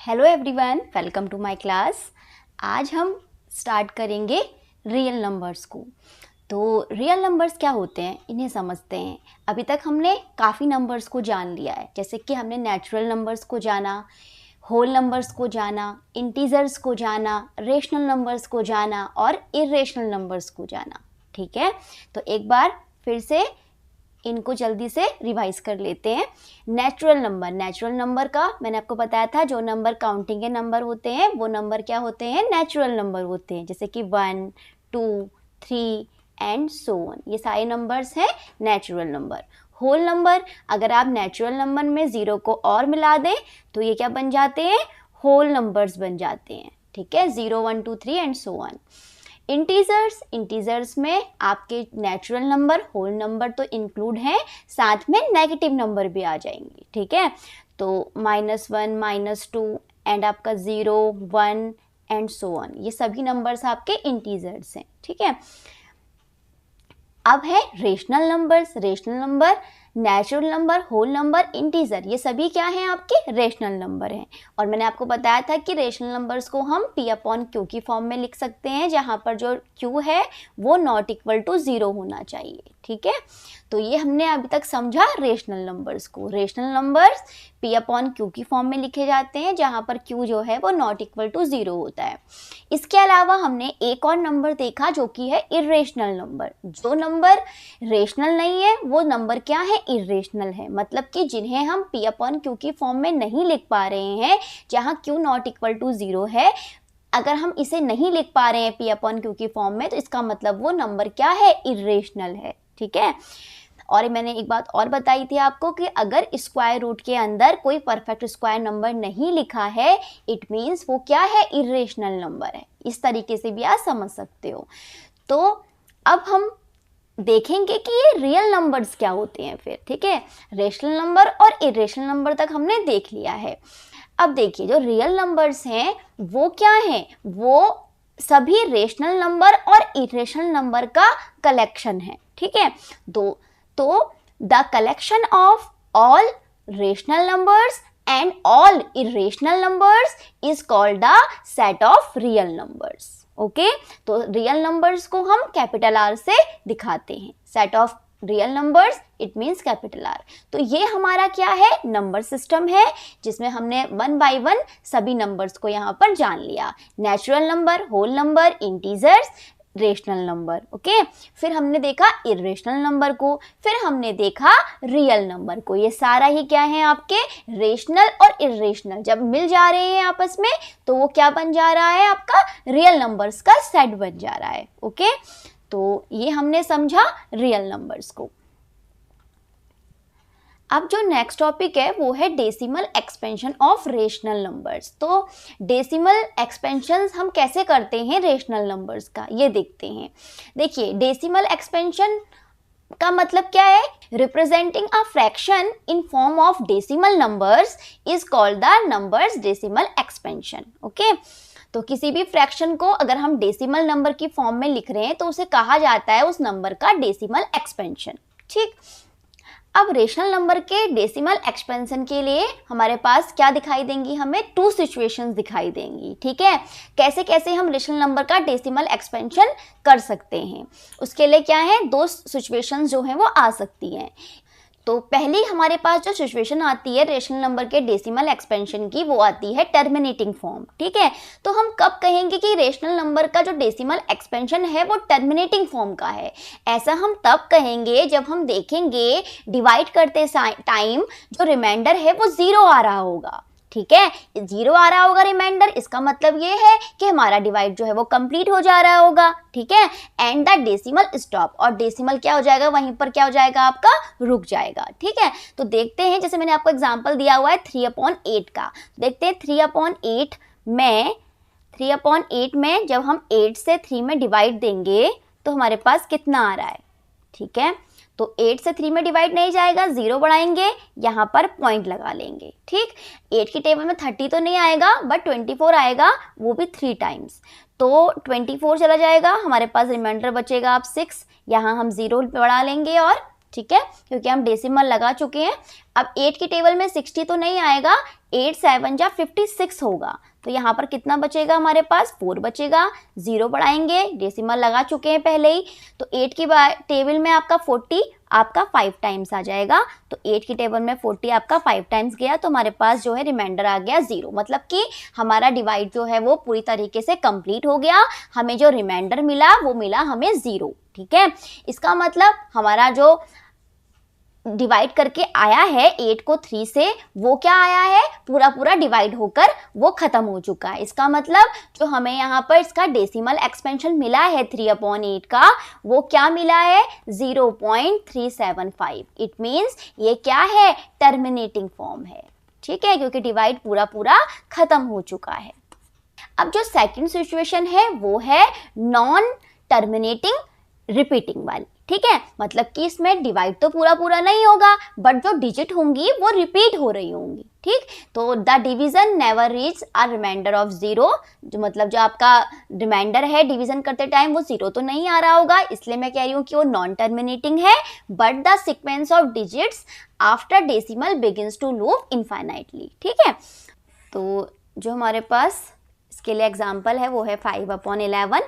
Hello everyone, welcome to my class. आज हम start करेंगे रियल नंबर्स को। तो रियल नंबर्स क्या होते हैं इन्हें समझते हैं। अभी तक हमने काफ़ी नंबर्स को जान लिया है, जैसे कि हमने नेचुरल नंबर्स को जाना, होल नंबर्स को जाना, इंटीजर्स को जाना, रेशनल नंबर्स को जाना और इर्रेशनल नंबर्स को जाना। ठीक है, तो एक बार फिर से इनको जल्दी से रिवाइज कर लेते हैं। नेचुरल नंबर का मैंने आपको बताया था, जो नंबर काउंटिंग के नंबर होते हैं वो नंबर क्या होते हैं, नेचुरल नंबर होते हैं, जैसे कि 1, 2, 3 एंड सो ऑन। ये सारे नंबर्स हैं नेचुरल नंबर। होल नंबर, अगर आप नेचुरल नंबर में 0 को और मिला दें तो ये क्या बन जाते हैं, होल नंबर्स बन जाते हैं। ठीक है, 0, 1, 2, 3 एंड सो ऑन। इंटीजर्स में आपके नेचुरल नंबर, होल नंबर तो इंक्लूड हैं, साथ में नेगेटिव नंबर भी आ जाएंगे। ठीक है, तो -1, -2 एंड आपका 0, 1 एंड सो ऑन, ये सभी नंबर्स आपके इंटीजर्स हैं। ठीक है, अब है rational number, natural number, whole number, integer, ये सभी क्या हैं, आपके रेशनल नंबर हैं। और मैंने आपको बताया था कि रेशनल नंबर्स को हम P/Q की फॉर्म में लिख सकते हैं, जहाँ पर जो Q है वो नॉट इक्वल टू 0 होना चाहिए। ठीक है, तो ये हमने अभी तक समझा रेशनल नंबर्स को। रेशनल नंबर्स P/Q की फॉर्म में लिखे जाते हैं, जहाँ पर Q जो है वो नॉट इक्वल टू 0 होता है। इसके अलावा हमने एक और नंबर देखा जो कि है इर्रेशनल नंबर। जो नंबर रेशनल नहीं है वो नंबर क्या है, इर्रेशनल है। मतलब कि जिन्हें हम P/Q की फॉर्म में नहीं लिख पा रहे हैं, जहाँ Q नॉट इक्वल टू 0 है, अगर हम इसे नहीं लिख पा रहे हैं P/Q की फॉर्म में, तो इसका मतलब वो नंबर क्या है, इर्रेशनल है। ठीक है, और मैंने एक बात और बताई थी आपको कि अगर स्क्वायर रूट के अंदर कोई परफेक्ट स्क्वायर नंबर नहीं लिखा है, इट मीन्स वो क्या है, इर्रेशनल नंबर है। इस तरीके से भी आप समझ सकते हो। तो अब हम देखेंगे कि ये रियल नंबर्स क्या होते हैं फिर। ठीक है, रेशनल नंबर और इर्रेशनल नंबर तक हमने देख लिया है। अब देखिए, जो रियल नंबर्स हैं वो क्या हैं, वो सभी रेशनल नंबर और इर्रेशनल नंबर का कलेक्शन है। ठीक है, तो the collection of all rational numbers and all irrational numbers is called the set of real numbers. Okay, तो रियल नंबर्स को हम कैपिटल आर से दिखाते हैं। Set of real numbers it means capital R. तो ये हमारा क्या है, नंबर सिस्टम है, जिसमें हमने 1 बाय 1 सभी नंबर्स को यहाँ पर जान लिया। Natural number, whole number, integers, rational number. Okay, फिर हमने देखा इर्रेशनल नंबर को, फिर हमने देखा रियल नंबर को। ये सारा ही क्या है, आपके रेशनल और इर्रेशनल जब मिल जा रहे हैं आपस में, तो वो क्या बन जा रहा है, आपका रियल नंबर्स का सेट बन जा रहा है। ओके, तो ये हमने समझा रियल नंबर्स को। अब जो नेक्स्ट टॉपिक है वो है decimal expansion of rational numbers. तो डेसिमल एक्सपेंशन हम कैसे करते हैं रेशनल नंबर्स का, ये देखते हैं। देखिए, डेसिमल एक्सपेंशन का मतलब क्या है, representing a fraction in form of decimal numbers is called the numbers decimal expansion. Okay, तो किसी भी फ्रैक्शन को अगर हम डेसिमल नंबर की फॉर्म में लिख रहे हैं तो उसे कहा जाता है उस नंबर का डेसिमल एक्सपेंशन। ठीक, अब रेशनल नंबर के डेसिमल एक्सपेंशन के लिए हमारे पास क्या दिखाई देंगी, हमें 2 सिचुएशंस दिखाई देंगी। ठीक है, कैसे कैसे हम रेशनल नंबर का डेसिमल एक्सपेंशन कर सकते हैं, उसके लिए क्या है, 2 सिचुएशंस जो हैं वो आ सकती हैं। तो पहली हमारे पास जो सिचुएशन आती है रेशनल नंबर के डेसिमल एक्सपेंशन की, वो आती है टर्मिनेटिंग फॉर्म। ठीक है, तो हम कब कहेंगे कि रेशनल नंबर का जो डेसिमल एक्सपेंशन है वो टर्मिनेटिंग फॉर्म का है, ऐसा हम तब कहेंगे जब हम देखेंगे डिवाइड करते टाइम जो रिमाइंडर है वो 0 आ रहा होगा। ठीक है, 0 आ रहा होगा रिमाइंडर, इसका मतलब ये है कि हमारा डिवाइड जो है वो कंप्लीट हो जा रहा होगा। ठीक है, एंड द डेसिमल स्टॉप, और डेसिमल क्या हो जाएगा, वहीं पर क्या हो जाएगा, आपका रुक जाएगा। ठीक है, तो देखते हैं, जैसे मैंने आपको एग्जांपल दिया हुआ है 3/8 का। देखते हैं 3/8 में जब हम 8 से 3 में डिवाइड देंगे तो हमारे पास कितना आ रहा है। ठीक है, तो 8 से 3 में डिवाइड नहीं जाएगा, 0 बढ़ाएंगे, यहाँ पर पॉइंट लगा लेंगे। ठीक, 8 की टेबल में 30 तो नहीं आएगा बट 24 आएगा, वो भी 3 टाइम्स। तो 24 चला जाएगा, हमारे पास रिमाइंडर बचेगा आप 6, यहाँ हम 0 बढ़ा लेंगे और ठीक है, क्योंकि हम डेसिमल लगा चुके हैं। अब 8 की टेबल में 60 तो नहीं आएगा, 8 7 जा 56 होगा, तो यहाँ पर कितना बचेगा हमारे पास 4 बचेगा। 0 बढ़ाएंगे, डेसिमल लगा चुके हैं पहले ही, तो 8 की टेबल में आपका 40 आपका 5 टाइम्स आ जाएगा, तो 8 की टेबल में 40 आपका 5 टाइम्स गया, तो हमारे पास जो है रिमाइंडर आ गया 0। मतलब कि हमारा डिवाइड जो है वो पूरी तरीके से कंप्लीट हो गया, हमें जो रिमाइंडर मिला वो मिला हमें 0। ठीक है, इसका मतलब हमारा जो डिवाइड करके आया है 8 को 3 से, वो क्या आया है, पूरा पूरा डिवाइड होकर वो खत्म हो चुका है। इसका मतलब जो हमें यहाँ पर इसका डेसिमल एक्सपेंशन मिला है 3/8 का, वो क्या मिला है 0.375। इट मीन्स ये क्या है, टर्मिनेटिंग फॉर्म है। ठीक है, क्योंकि डिवाइड पूरा पूरा खत्म हो चुका है। अब जो सेकंड सिचुएशन है वो है नॉन टर्मिनेटिंग रिपीटिंग वाली। ठीक है, मतलब कि इसमें डिवाइड तो पूरा पूरा नहीं होगा, बट जो डिजिट होंगी वो रिपीट हो रही होंगी। ठीक, तो the division never reach a remainder of 0, जो मतलब जो आपका रिमाइंडर है डिवीजन करते टाइम वो 0 तो नहीं आ रहा होगा, इसलिए मैं कह रही हूँ कि वो नॉन टर्मिनेटिंग है। But the sequence of digits after decimal begins to loop infinitely. ठीक है, तो जो हमारे पास इसके लिए एग्जाम्पल है वो है 5/11।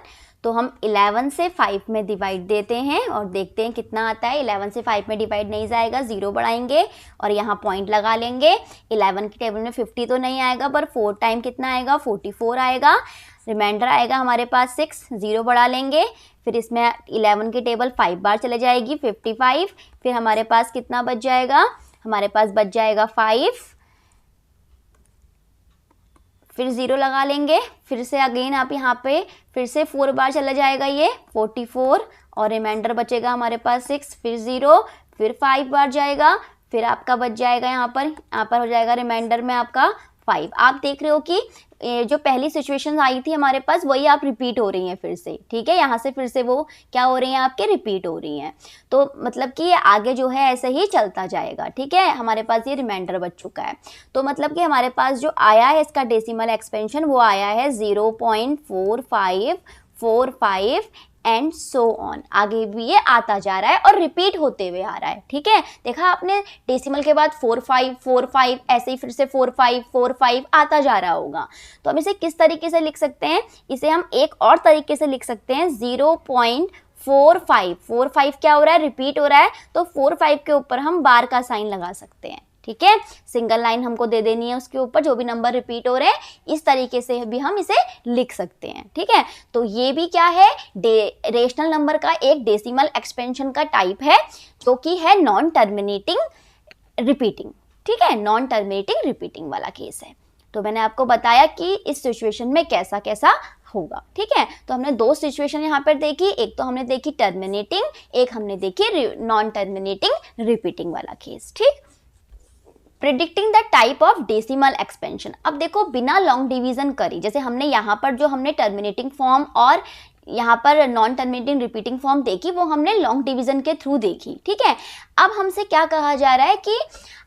तो हम 11 से 5 में डिवाइड देते हैं और देखते हैं कितना आता है। 11 से 5 में डिवाइड नहीं जाएगा, 0 बढ़ाएंगे और यहाँ पॉइंट लगा लेंगे। 11 की टेबल में 50 तो नहीं आएगा, पर 4 टाइम कितना आएगा, 44 आएगा। रिमाइंडर आएगा हमारे पास 6, 0 बढ़ा लेंगे, फिर इसमें 11 की टेबल 5 बार चले जाएगी, 55। फिर हमारे पास कितना बच जाएगा, हमारे पास बच जाएगा 5, फिर 0 लगा लेंगे, फिर से अगेन आप यहाँ पे फिर से 4 बार चला जाएगा ये 44, और रिमाइंडर बचेगा हमारे पास 6, फिर 0, फिर 5 बार जाएगा, फिर आपका बच जाएगा यहाँ पर हो जाएगा रिमाइंडर में आपका 5। आप देख रहे हो कि जो पहली सिचुएशन आई थी हमारे पास वही आप रिपीट हो रही हैं फिर से। ठीक है, यहाँ से फिर से वो क्या हो रही हैं, आपके रिपीट हो रही हैं। तो मतलब कि आगे जो है ऐसे ही चलता जाएगा। ठीक है, हमारे पास ये रिमाइंडर बच चुका है, तो मतलब कि हमारे पास जो आया है इसका डेसिमल एक्सपेंशन वो आया है 0.4545 एंड सो ऑन। आगे भी ये आता जा रहा है और रिपीट होते हुए आ रहा है। ठीक है, देखा आपने, डेसिमल के बाद 4545 ऐसे ही फिर से 4545 आता जा रहा होगा। तो हम इसे किस तरीके से लिख सकते हैं, इसे हम एक और तरीके से लिख सकते हैं 0.45 क्या हो रहा है, रिपीट हो रहा है, तो 45 के ऊपर हम बार का साइन लगा सकते हैं। ठीक है, सिंगल लाइन हमको दे देनी है उसके ऊपर जो भी नंबर रिपीट हो रहे हैं, इस तरीके से भी हम इसे लिख सकते हैं। ठीक है, तो ये भी क्या है, रेशनल नंबर का एक डेसिमल एक्सपेंशन का टाइप है जो कि है नॉन टर्मिनेटिंग रिपीटिंग। ठीक है, नॉन टर्मिनेटिंग रिपीटिंग वाला केस है। तो मैंने आपको बताया कि इस सिचुएशन में कैसा कैसा होगा। ठीक है, तो हमने दो सिचुएशन यहाँ पर देखी, एक तो हमने देखी टर्मिनेटिंग, एक हमने देखी नॉन टर्मिनेटिंग रिपीटिंग वाला केस। ठीक, predicting the type of decimal expansion. अब देखो बिना लॉन्ग डिवीजन करी, जैसे हमने यहाँ पर जो हमने टर्मिनेटिंग फॉर्म और यहाँ पर नॉन टर्मिनेटिंग रिपीटिंग फॉर्म देखी, वो हमने लॉन्ग डिवीजन के थ्रू देखी। ठीक है, अब हमसे क्या कहा जा रहा है कि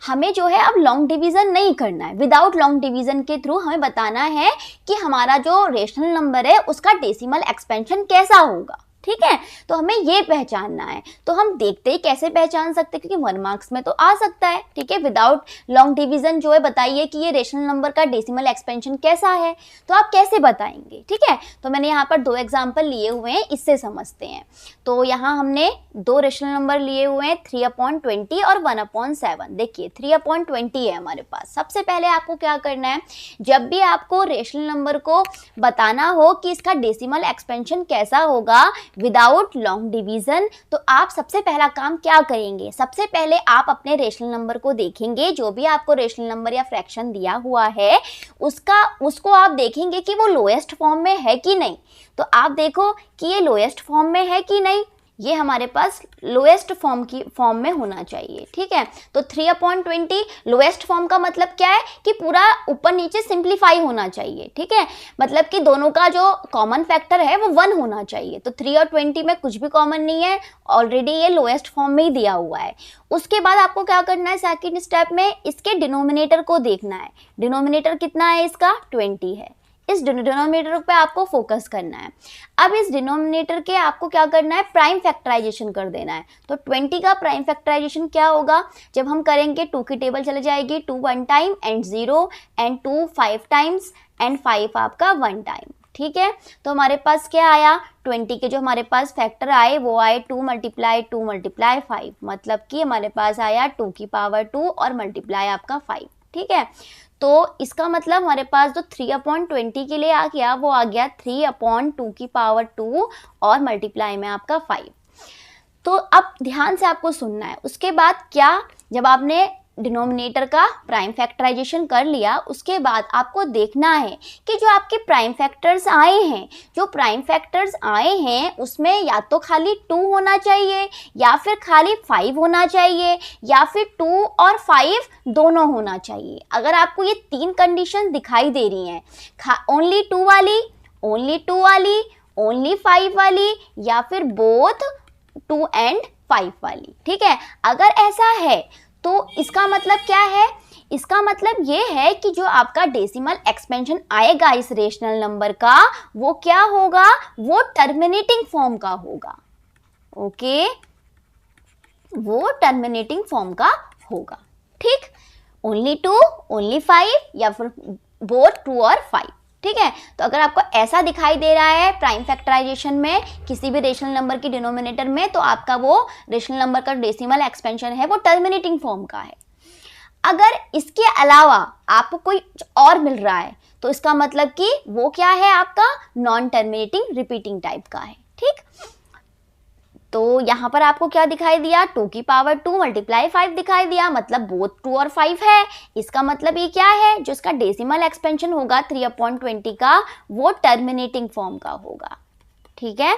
हमें जो है अब लॉन्ग डिवीजन नहीं करना है। विदाउट लॉन्ग डिवीजन के थ्रू हमें बताना है कि हमारा जो रेशनल नंबर है उसका डेसिमल एक्सपेंशन कैसा होगा। ठीक है, तो हमें ये पहचानना है। तो हम देखते ही कैसे पहचान सकते हैं, क्योंकि 1 मार्क्स में तो आ सकता है। ठीक है, विदाउट लॉन्ग डिवीजन जो है बताइए कि ये रेशनल नंबर का डेसिमल एक्सपेंशन कैसा है, तो आप कैसे बताएंगे। ठीक है, तो मैंने यहाँ पर 2 एग्जाम्पल लिए हुए हैं, इससे समझते हैं। तो यहाँ हमने 2 रेशनल नंबर लिए हुए हैं, 3/20 और 1/7। देखिए 3/20 है हमारे पास। सबसे पहले आपको क्या करना है, जब भी आपको रेशनल नंबर को बताना हो कि इसका डेसिमल एक्सपेंशन कैसा होगा विदाउट लॉन्ग डिवीजन, तो आप सबसे पहला काम क्या करेंगे, सबसे पहले आप अपने रेशनल नंबर को देखेंगे। जो भी आपको रेशनल नंबर या फ्रैक्शन दिया हुआ है उसको आप देखेंगे कि वो लोएस्ट फॉर्म में है कि नहीं। तो आप देखो कि ये लोएस्ट फॉर्म में है कि नहीं, ये हमारे पास लोएस्ट फॉर्म में होना चाहिए। ठीक है, तो 3/20 लोएस्ट फॉर्म का मतलब क्या है कि पूरा ऊपर नीचे सिंप्लीफाई होना चाहिए। ठीक है, मतलब कि दोनों का जो कॉमन फैक्टर है वो 1 होना चाहिए। तो 3 और 20 में कुछ भी कॉमन नहीं है, ऑलरेडी ये लोएस्ट फॉर्म में ही दिया हुआ है। उसके बाद आपको क्या करना है, सेकेंड स्टेप में इसके डिनोमिनेटर को देखना है। डिनोमिनेटर कितना है इसका, 20 है। इस डिनोमिनेटर पे आपको फोकस करना है। अब इस डिनोमिनेटर के आपको क्या करना है, प्राइम फैक्टराइजेशन कर देना है। तो 20 का प्राइम फैक्टराइजेशन क्या होगा, जब हम करेंगे 2 की टेबल चले जाएगी, 2 1 time and 0 and 2 5 times and 5 आपका 1 टाइम। ठीक है, तो हमारे पास क्या आया, 20 के जो हमारे पास फैक्टर आए वो आए 2 मल्टीप्लाई 5, मतलब कि हमारे पास आया 2 की पावर 2 और मल्टीप्लाई आपका 5। ठीक है, तो इसका मतलब हमारे पास जो 3/20 के लिए आ गया वो आ गया 3/2 की पावर 2 और मल्टीप्लाई में आपका 5। तो अब ध्यान से आपको सुनना है। उसके बाद क्या, जब आपने डिनोमिनेटर का प्राइम फैक्टराइजेशन कर लिया, उसके बाद आपको देखना है कि जो आपके प्राइम फैक्टर्स आए हैं, जो प्राइम फैक्टर्स आए हैं उसमें या तो खाली 2 होना चाहिए या फिर खाली 5 होना चाहिए या फिर 2 और 5 दोनों होना चाहिए। अगर आपको ये 3 कंडीशन दिखाई दे रही हैं, ओनली 2 वाली, ओनली 2 वाली, ओनली 5 वाली, या फिर बोथ 2 एंड 5 वाली, ठीक है, अगर ऐसा है तो इसका मतलब क्या है, इसका मतलब ये है कि जो आपका डेसिमल एक्सपेंशन आएगा इस रेशनल नंबर का वो क्या होगा, वो टर्मिनेटिंग फॉर्म का होगा। ओके, वो टर्मिनेटिंग फॉर्म का होगा। ठीक, ओनली 2, ओनली 5 या फिर बोथ 2 और 5। ठीक है, तो अगर आपको ऐसा दिखाई दे रहा है प्राइम फैक्टराइजेशन में किसी भी रेशनल नंबर की डिनोमिनेटर में, तो आपका वो रेशनल नंबर का डेसिमल एक्सपेंशन है वो टर्मिनेटिंग फॉर्म का है। अगर इसके अलावा आपको कोई और मिल रहा है तो इसका मतलब कि वो क्या है, आपका नॉन टर्मिनेटिंग रिपीटिंग टाइप का है। ठीक, तो यहाँ पर आपको क्या दिखाई दिया, 2 की पावर 2 मल्टीप्लाई 5 दिखाई दिया, मतलब बोथ 2 और 5 है। इसका मतलब ये क्या है, जो इसका डेसिमल एक्सपेंशन होगा 3/20 का वो टर्मिनेटिंग फॉर्म का होगा। ठीक है,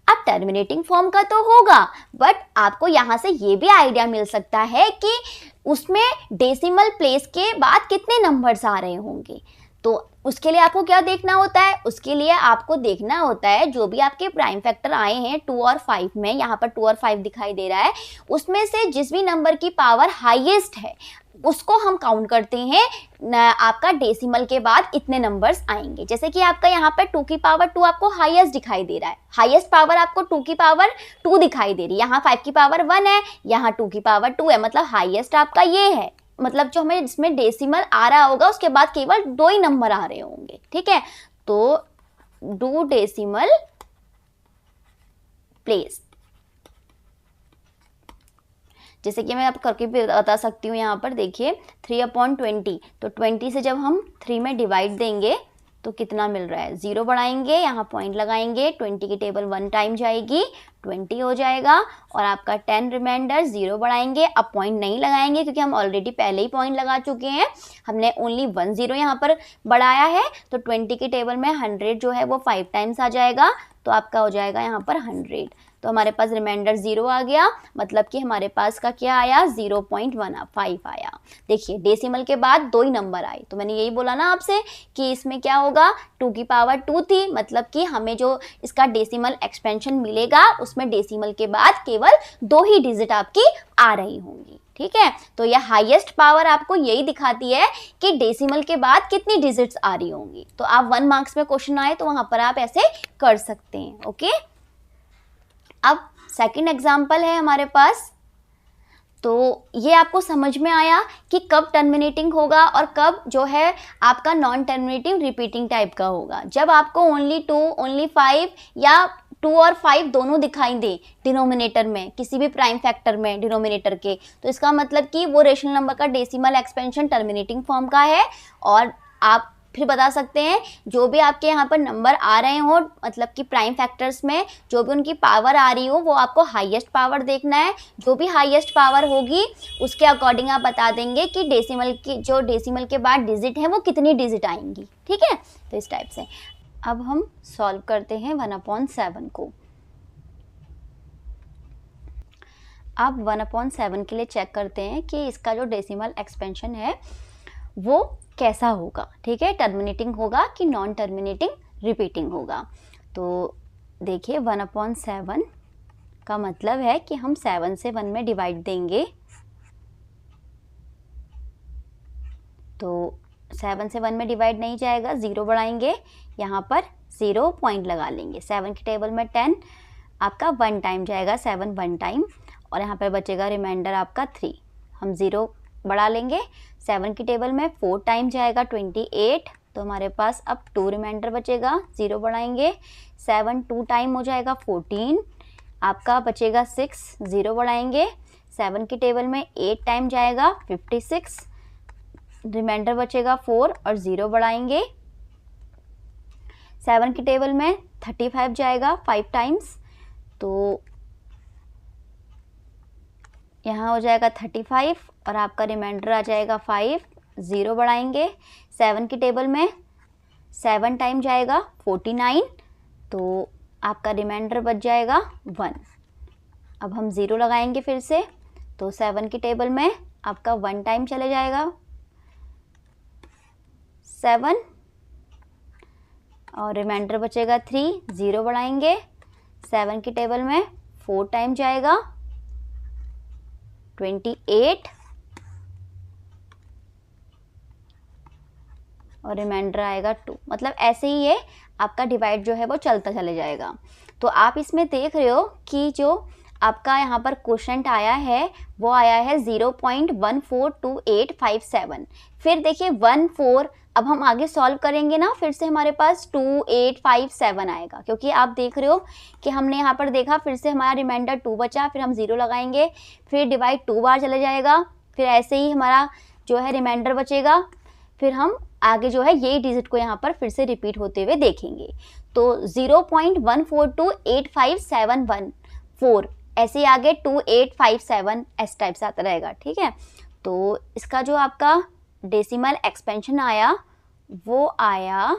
अब टर्मिनेटिंग फॉर्म का तो होगा, बट आपको यहाँ से ये भी आइडिया मिल सकता है कि उसमें डेसिमल प्लेस के बाद कितने नंबर्स आ रहे होंगे। तो उसके लिए आपको क्या देखना होता है, उसके लिए आपको देखना होता है जो भी आपके प्राइम फैक्टर आए हैं 2 और 5 में, यहाँ पर 2 और 5 दिखाई दे रहा है, उसमें से जिस भी नंबर की पावर हाईएस्ट है उसको हम काउंट करते हैं, आपका डेसिमल के बाद इतने नंबर्स आएंगे। जैसे कि आपका यहाँ पर 2 की पावर 2 आपको हाईएस्ट दिखाई दे रहा है, हाईएस्ट पावर आपको 2 की पावर 2 दिखाई दे रही है, यहाँ 5 की पावर 1 है, यहाँ 2 की पावर 2 है, मतलब हाईएस्ट आपका ये है, मतलब जो हमें जिसमें डेसिमल आ रहा होगा उसके बाद केवल 2 ही नंबर आ रहे होंगे। ठीक है, तो डू डेसिमल प्लेस, जैसे कि मैं आप करके भी बता सकती हूँ। यहाँ पर देखिए 3/20, तो 20 से जब हम 3 में डिवाइड देंगे तो कितना मिल रहा है, 0 बढ़ाएंगे, यहाँ पॉइंट लगाएंगे, 20 की टेबल 1 टाइम जाएगी, 20 हो जाएगा, और आपका 10 रिमाइंडर, 0 बढ़ाएंगे, अब पॉइंट नहीं लगाएंगे क्योंकि हम ऑलरेडी पहले ही पॉइंट लगा चुके हैं, हमने ओनली 1 0 यहाँ पर बढ़ाया है, तो 20 की टेबल में 100 जो है वो 5 टाइम्स आ जाएगा, तो आपका हो जाएगा यहाँ पर 100, तो हमारे पास रिमाइंडर 0 आ गया, मतलब कि हमारे पास का क्या आया, 0.15 आया। देखिए डेसिमल के बाद 2 ही नंबर आए, तो मैंने यही बोला ना आपसे कि इसमें क्या होगा, 2 की पावर 2 थी, मतलब कि हमें जो इसका डेसिमल एक्सपेंशन मिलेगा उसमें डेसिमल के बाद केवल 2 ही डिजिट आपकी आ रही होंगी। ठीक है, तो यह हाईएस्ट पावर आपको यही दिखाती है कि डेसिमल के बाद कितनी डिजिट्स आ रही होंगी। तो आप 1 मार्क्स में क्वेश्चन आए तो वहां पर आप ऐसे कर सकते हैं। ओके, अब सेकंड एग्जाम्पल है हमारे पास, तो ये आपको समझ में आया कि कब टर्मिनेटिंग होगा और कब जो है आपका नॉन टर्मिनेटिंग रिपीटिंग टाइप का होगा। जब आपको ओनली 2, ओनली 5 या 2 और 5 दोनों दिखाई दे डिनोमिनेटर में, किसी भी प्राइम फैक्टर में डिनोमिनेटर के, तो इसका मतलब कि वो रेशनल नंबर का डेसिमल एक्सपेंशन टर्मिनेटिंग फॉर्म का है। और आप फिर बता सकते हैं जो भी आपके यहाँ पर नंबर आ रहे हो, मतलब कि प्राइम फैक्टर्स में जो भी उनकी पावर आ रही हो वो आपको हाईएस्ट पावर देखना है, जो भी हाईएस्ट पावर होगी उसके अकॉर्डिंग आप बता देंगे कि डेसिमल की जो डेसिमल के बाद डिजिट है वो कितनी डिजिट आएंगी। ठीक है, तो इस टाइप से अब हम सॉल्व करते हैं 1/7 को। अब 1/7 के लिए चेक करते हैं कि इसका जो डेसिमल एक्सपेंशन है वो कैसा होगा। ठीक है, टर्मिनेटिंग होगा कि नॉन टर्मिनेटिंग रिपीटिंग होगा। तो देखिए 1/7 का मतलब है कि हम 7 से 1 में डिवाइड देंगे, तो 7 से 1 में डिवाइड नहीं जाएगा, 0 बढ़ाएंगे, यहाँ पर 0 पॉइंट लगा लेंगे। 7 की टेबल में 10 आपका 1 टाइम जाएगा, 7 1 टाइम, और यहाँ पर बचेगा रिमाइंडर आपका 3। हम 0 बढ़ा लेंगे, 7 की टेबल में 4 टाइम जाएगा 28, तो हमारे पास अब 2 रिमाइंडर बचेगा, 0 बढ़ाएंगे, 7 2 टाइम हो जाएगा 14, आपका बचेगा 6, 0 बढ़ाएंगे, 7 की टेबल में 8 टाइम जाएगा 56, रिमाइंडर बचेगा 4 और 0 बढ़ाएंगे, 7 की टेबल में 35 जाएगा 5 टाइम्स, तो यहाँ हो जाएगा 35 और आपका रिमाइंडर आ जाएगा 5, 0 बढ़ाएंगे, 7 की टेबल में 7 टाइम जाएगा 49, तो आपका रिमाइंडर बच जाएगा 1। अब हम 0 लगाएंगे फिर से, तो 7 की टेबल में आपका 1 टाइम चले जाएगा 7 और रिमाइंडर बचेगा 3, 0 बढ़ाएंगे, 7 की टेबल में 4 टाइम जाएगा 28 और रिमाइंडर आएगा 2। मतलब ऐसे ही ये आपका डिवाइड जो है वो चलता चले जाएगा। तो आप इसमें देख रहे हो कि जो आपका यहाँ पर क्वोशंट आया है वो आया है 0.142857। फिर देखिए 14, अब हम आगे सॉल्व करेंगे ना, फिर से हमारे पास 2857 आएगा, क्योंकि आप देख रहे हो कि हमने यहाँ पर देखा फिर से हमारा रिमाइंडर 2 बचा, फिर हम 0 लगाएंगे, फिर डिवाइड 2 बार चले जाएगा, फिर ऐसे ही हमारा जो है रिमाइंडर बचेगा, फिर हम आगे जो है ये डिजिट को यहाँ पर फिर से रिपीट होते हुए देखेंगे। तो 0.14285714 ऐसे ही आगे 2857 इस टाइप से आता रहेगा, ठीक है। तो इसका जो आपका डेसिमल एक्सपेंशन आया वो आया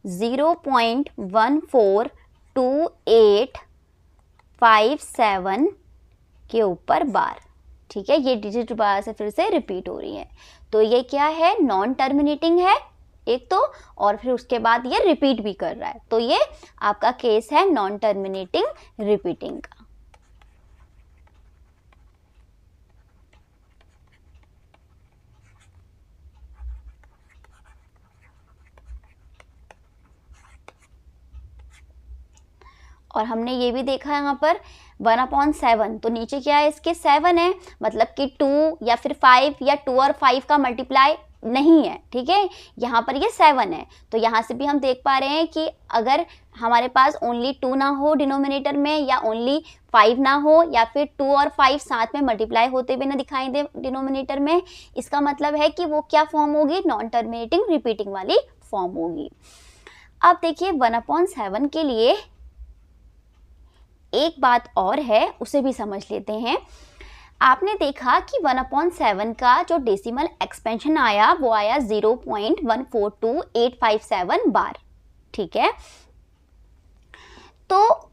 0.142857 के ऊपर बार, ठीक है। ये डिजिट दोबारा से फिर से रिपीट हो रही है, तो ये क्या है, नॉन टर्मिनेटिंग है एक तो, और फिर उसके बाद ये रिपीट भी कर रहा है, तो ये आपका केस है नॉन टर्मिनेटिंग रिपीटिंग का। और हमने ये भी देखा यहाँ पर 1/7, तो नीचे क्या है इसके 7 है, मतलब कि 2 या फिर 5 या 2 और 5 का मल्टीप्लाई नहीं है, ठीक है। यहाँ पर ये 7 है, तो यहाँ से भी हम देख पा रहे हैं कि अगर हमारे पास ओनली 2 ना हो डिनोमिनेटर में, या ओनली 5 ना हो, या फिर 2 और 5 साथ में मल्टीप्लाई होते हुए ना दिखाई दे डिनोमिनेटर में, इसका मतलब है कि वो क्या फॉर्म होगी, नॉन टर्मिनेटिंग रिपीटिंग वाली फॉर्म होगी। अब देखिए 1/7 के लिए एक बात और है, उसे भी समझ लेते हैं। आपने देखा कि 1/7 का जो डेसिमल एक्सपेंशन आया वो आया 0.142857 बार, ठीक है। तो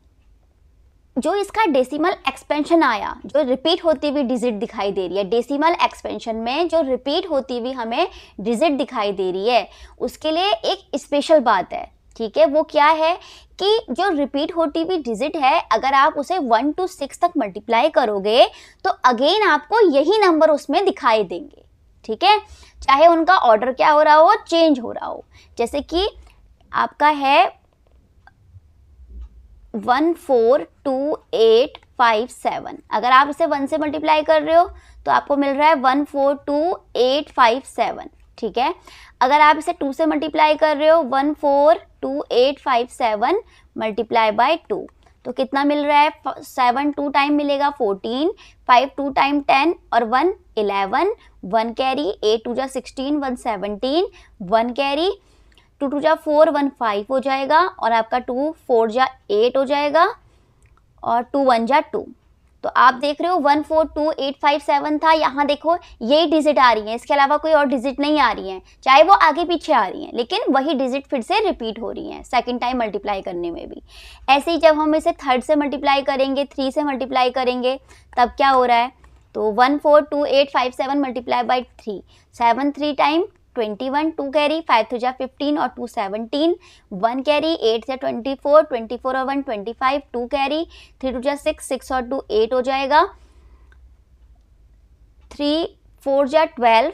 जो इसका डेसिमल एक्सपेंशन आया, जो रिपीट होती हुई डिजिट दिखाई दे रही है, डेसिमल एक्सपेंशन में जो रिपीट होती हुई हमें डिजिट दिखाई दे रही है, उसके लिए एक स्पेशल बात है, ठीक है। वो क्या है कि जो रिपीट होती हुई डिजिट है, अगर आप उसे 1 to 6 तक मल्टीप्लाई करोगे तो अगेन आपको यही नंबर उसमें दिखाई देंगे, ठीक है, चाहे उनका ऑर्डर क्या हो रहा हो, चेंज हो रहा हो। जैसे कि आपका है 142,857, अगर आप इसे 1 से मल्टीप्लाई कर रहे हो तो आपको मिल रहा है 142,857, ठीक है। अगर आप इसे 2 से मल्टीप्लाई कर रहे हो 142,857 मल्टीप्लाई बाय 2, तो कितना मिल रहा है, 7 2 टाइम मिलेगा 14, 5 2 टाइम 10 और 1 11, 1 कैरी, 8 2 जा 16, 1 17, 1 कैरी, 2 2 जा 4, 1 5 हो जाएगा, और आपका 2 4 जा 8 हो जाएगा, और 2 1 जा 2। तो आप देख रहे हो 142,857 था, यहाँ देखो यही डिजिट आ रही है, इसके अलावा कोई और डिजिट नहीं आ रही है, चाहे वो आगे पीछे आ रही है, लेकिन वही डिजिट फिर से रिपीट हो रही है सेकंड टाइम मल्टीप्लाई करने में भी। ऐसे ही जब हम इसे थर्ड से मल्टीप्लाई करेंगे, 3 से मल्टीप्लाई करेंगे, तब क्या हो रहा है, तो 142,857 मल्टीप्लाई बाई 3, 7 3 टाइम 21, 2 कैरी, 5 3 जा 15 और 2 17, 1 कैरी, 8 से 24, 24 और 1 25, 2 कैरी, 3 2 जा 6, 6 और 2 8 हो जाएगा, 3 4 जा 12,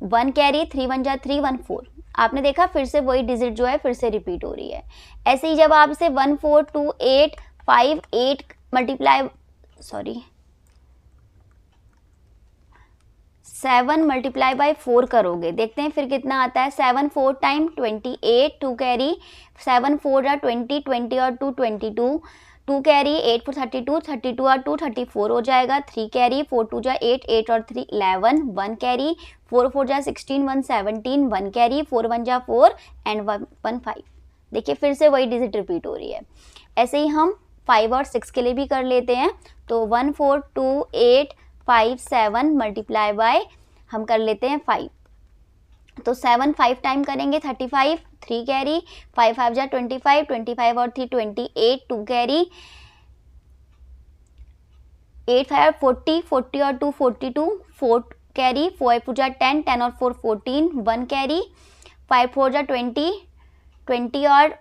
1 कैरी, 3 1 जा 3, 1 4। आपने देखा फिर से वही डिजिट जो है फिर से रिपीट हो रही है। ऐसे ही जब आप इसे 1 4 2 8 5 8 मल्टीप्लाई 7 मल्टीप्लाई बाई 4 करोगे, देखते हैं फिर कितना आता है। 7 4 टाइम 28, 2 कैरी, 7 4 जा 20, 20 और 2 22, 2 कैरी, 8 4 32, 32 और 2 34 हो जाएगा। 3 कैरी, 4 2 जा 8, 8 और 3 11, 1 कैरी, 4 4 जा 16, 1 17, 1 कैरी, 4 1 जा 4 एंड 1 5। देखिए फिर से वही डिजिट रिपीट हो रही है। ऐसे ही हम 5 और 6 के लिए भी कर लेते हैं। तो 1 4 2 8 5 7 मल्टीप्लाई बाय हम कर लेते हैं 5। तो 7 5 टाइम करेंगे 35, 3 कैरी, 5 5 जा 25, 25 और 3 28, 2 कैरी, 8 5 40, 40 और 2 42, 4 कैरी, 4 4 जा 10, 10 और 4 14, 1 कैरी, 5 4 जा 20, 20 और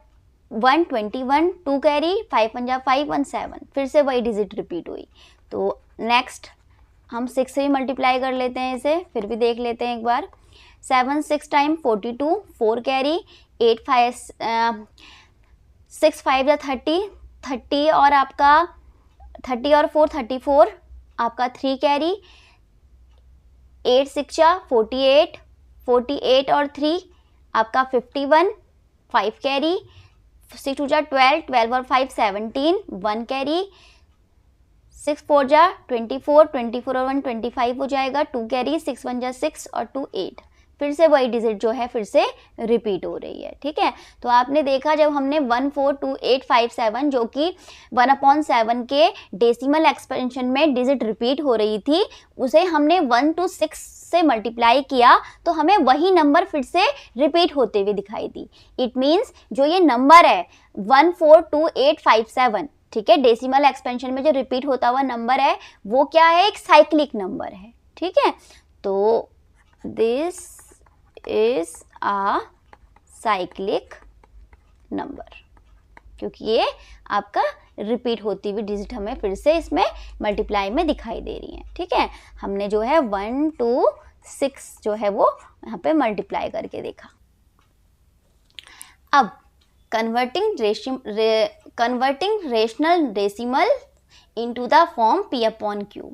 1 21, 2 कैरी, 5 1 जा 5, 1 7। फिर से वही डिजिट रिपीट हुई। तो नेक्स्ट हम 6 से भी मल्टीप्लाई कर लेते हैं इसे, फिर भी देख लेते हैं एक बार। 7 6 टाइम 42, 4 कैरी, 8 5 6 5 या 30, 30 और आपका 30 और 4 34, आपका 3 कैरी, 8 6 या 48, 48 और 3 आपका 51, 5 कैरी, 6 2 जा 12, 12 और 5 17, 1 कैरी, 6 4 जा 24, 24 और 1 25 हो जाएगा। 2 कैरी, 6 1 जा 6 और 2 8। फिर से वही डिजिट जो है फिर से रिपीट हो रही है। ठीक है, तो आपने देखा जब हमने 1 4 2 8 5 7 जो कि 1/7 के डेसिमल एक्सपेंशन में डिजिट रिपीट हो रही थी, उसे हमने 1 to 6 से मल्टीप्लाई किया तो हमें वही नंबर फिर से रिपीट होते हुए दिखाई दी। इट मीन्स जो ये नंबर है 1 4 2 8 5 7, ठीक है, डेसिमल एक्सपेंशन में जो रिपीट होता हुआ नंबर है वो क्या है, एक साइक्लिक नंबर है। ठीक है, तो this is a cyclic number, क्योंकि ये आपका रिपीट होती हुई डिजिट हमें फिर से इसमें मल्टीप्लाई में दिखाई दे रही है। ठीक है, हमने जो है 1 to 6 जो है वो यहाँ पे मल्टीप्लाई करके देखा। अब converting rational decimal into the form p/q।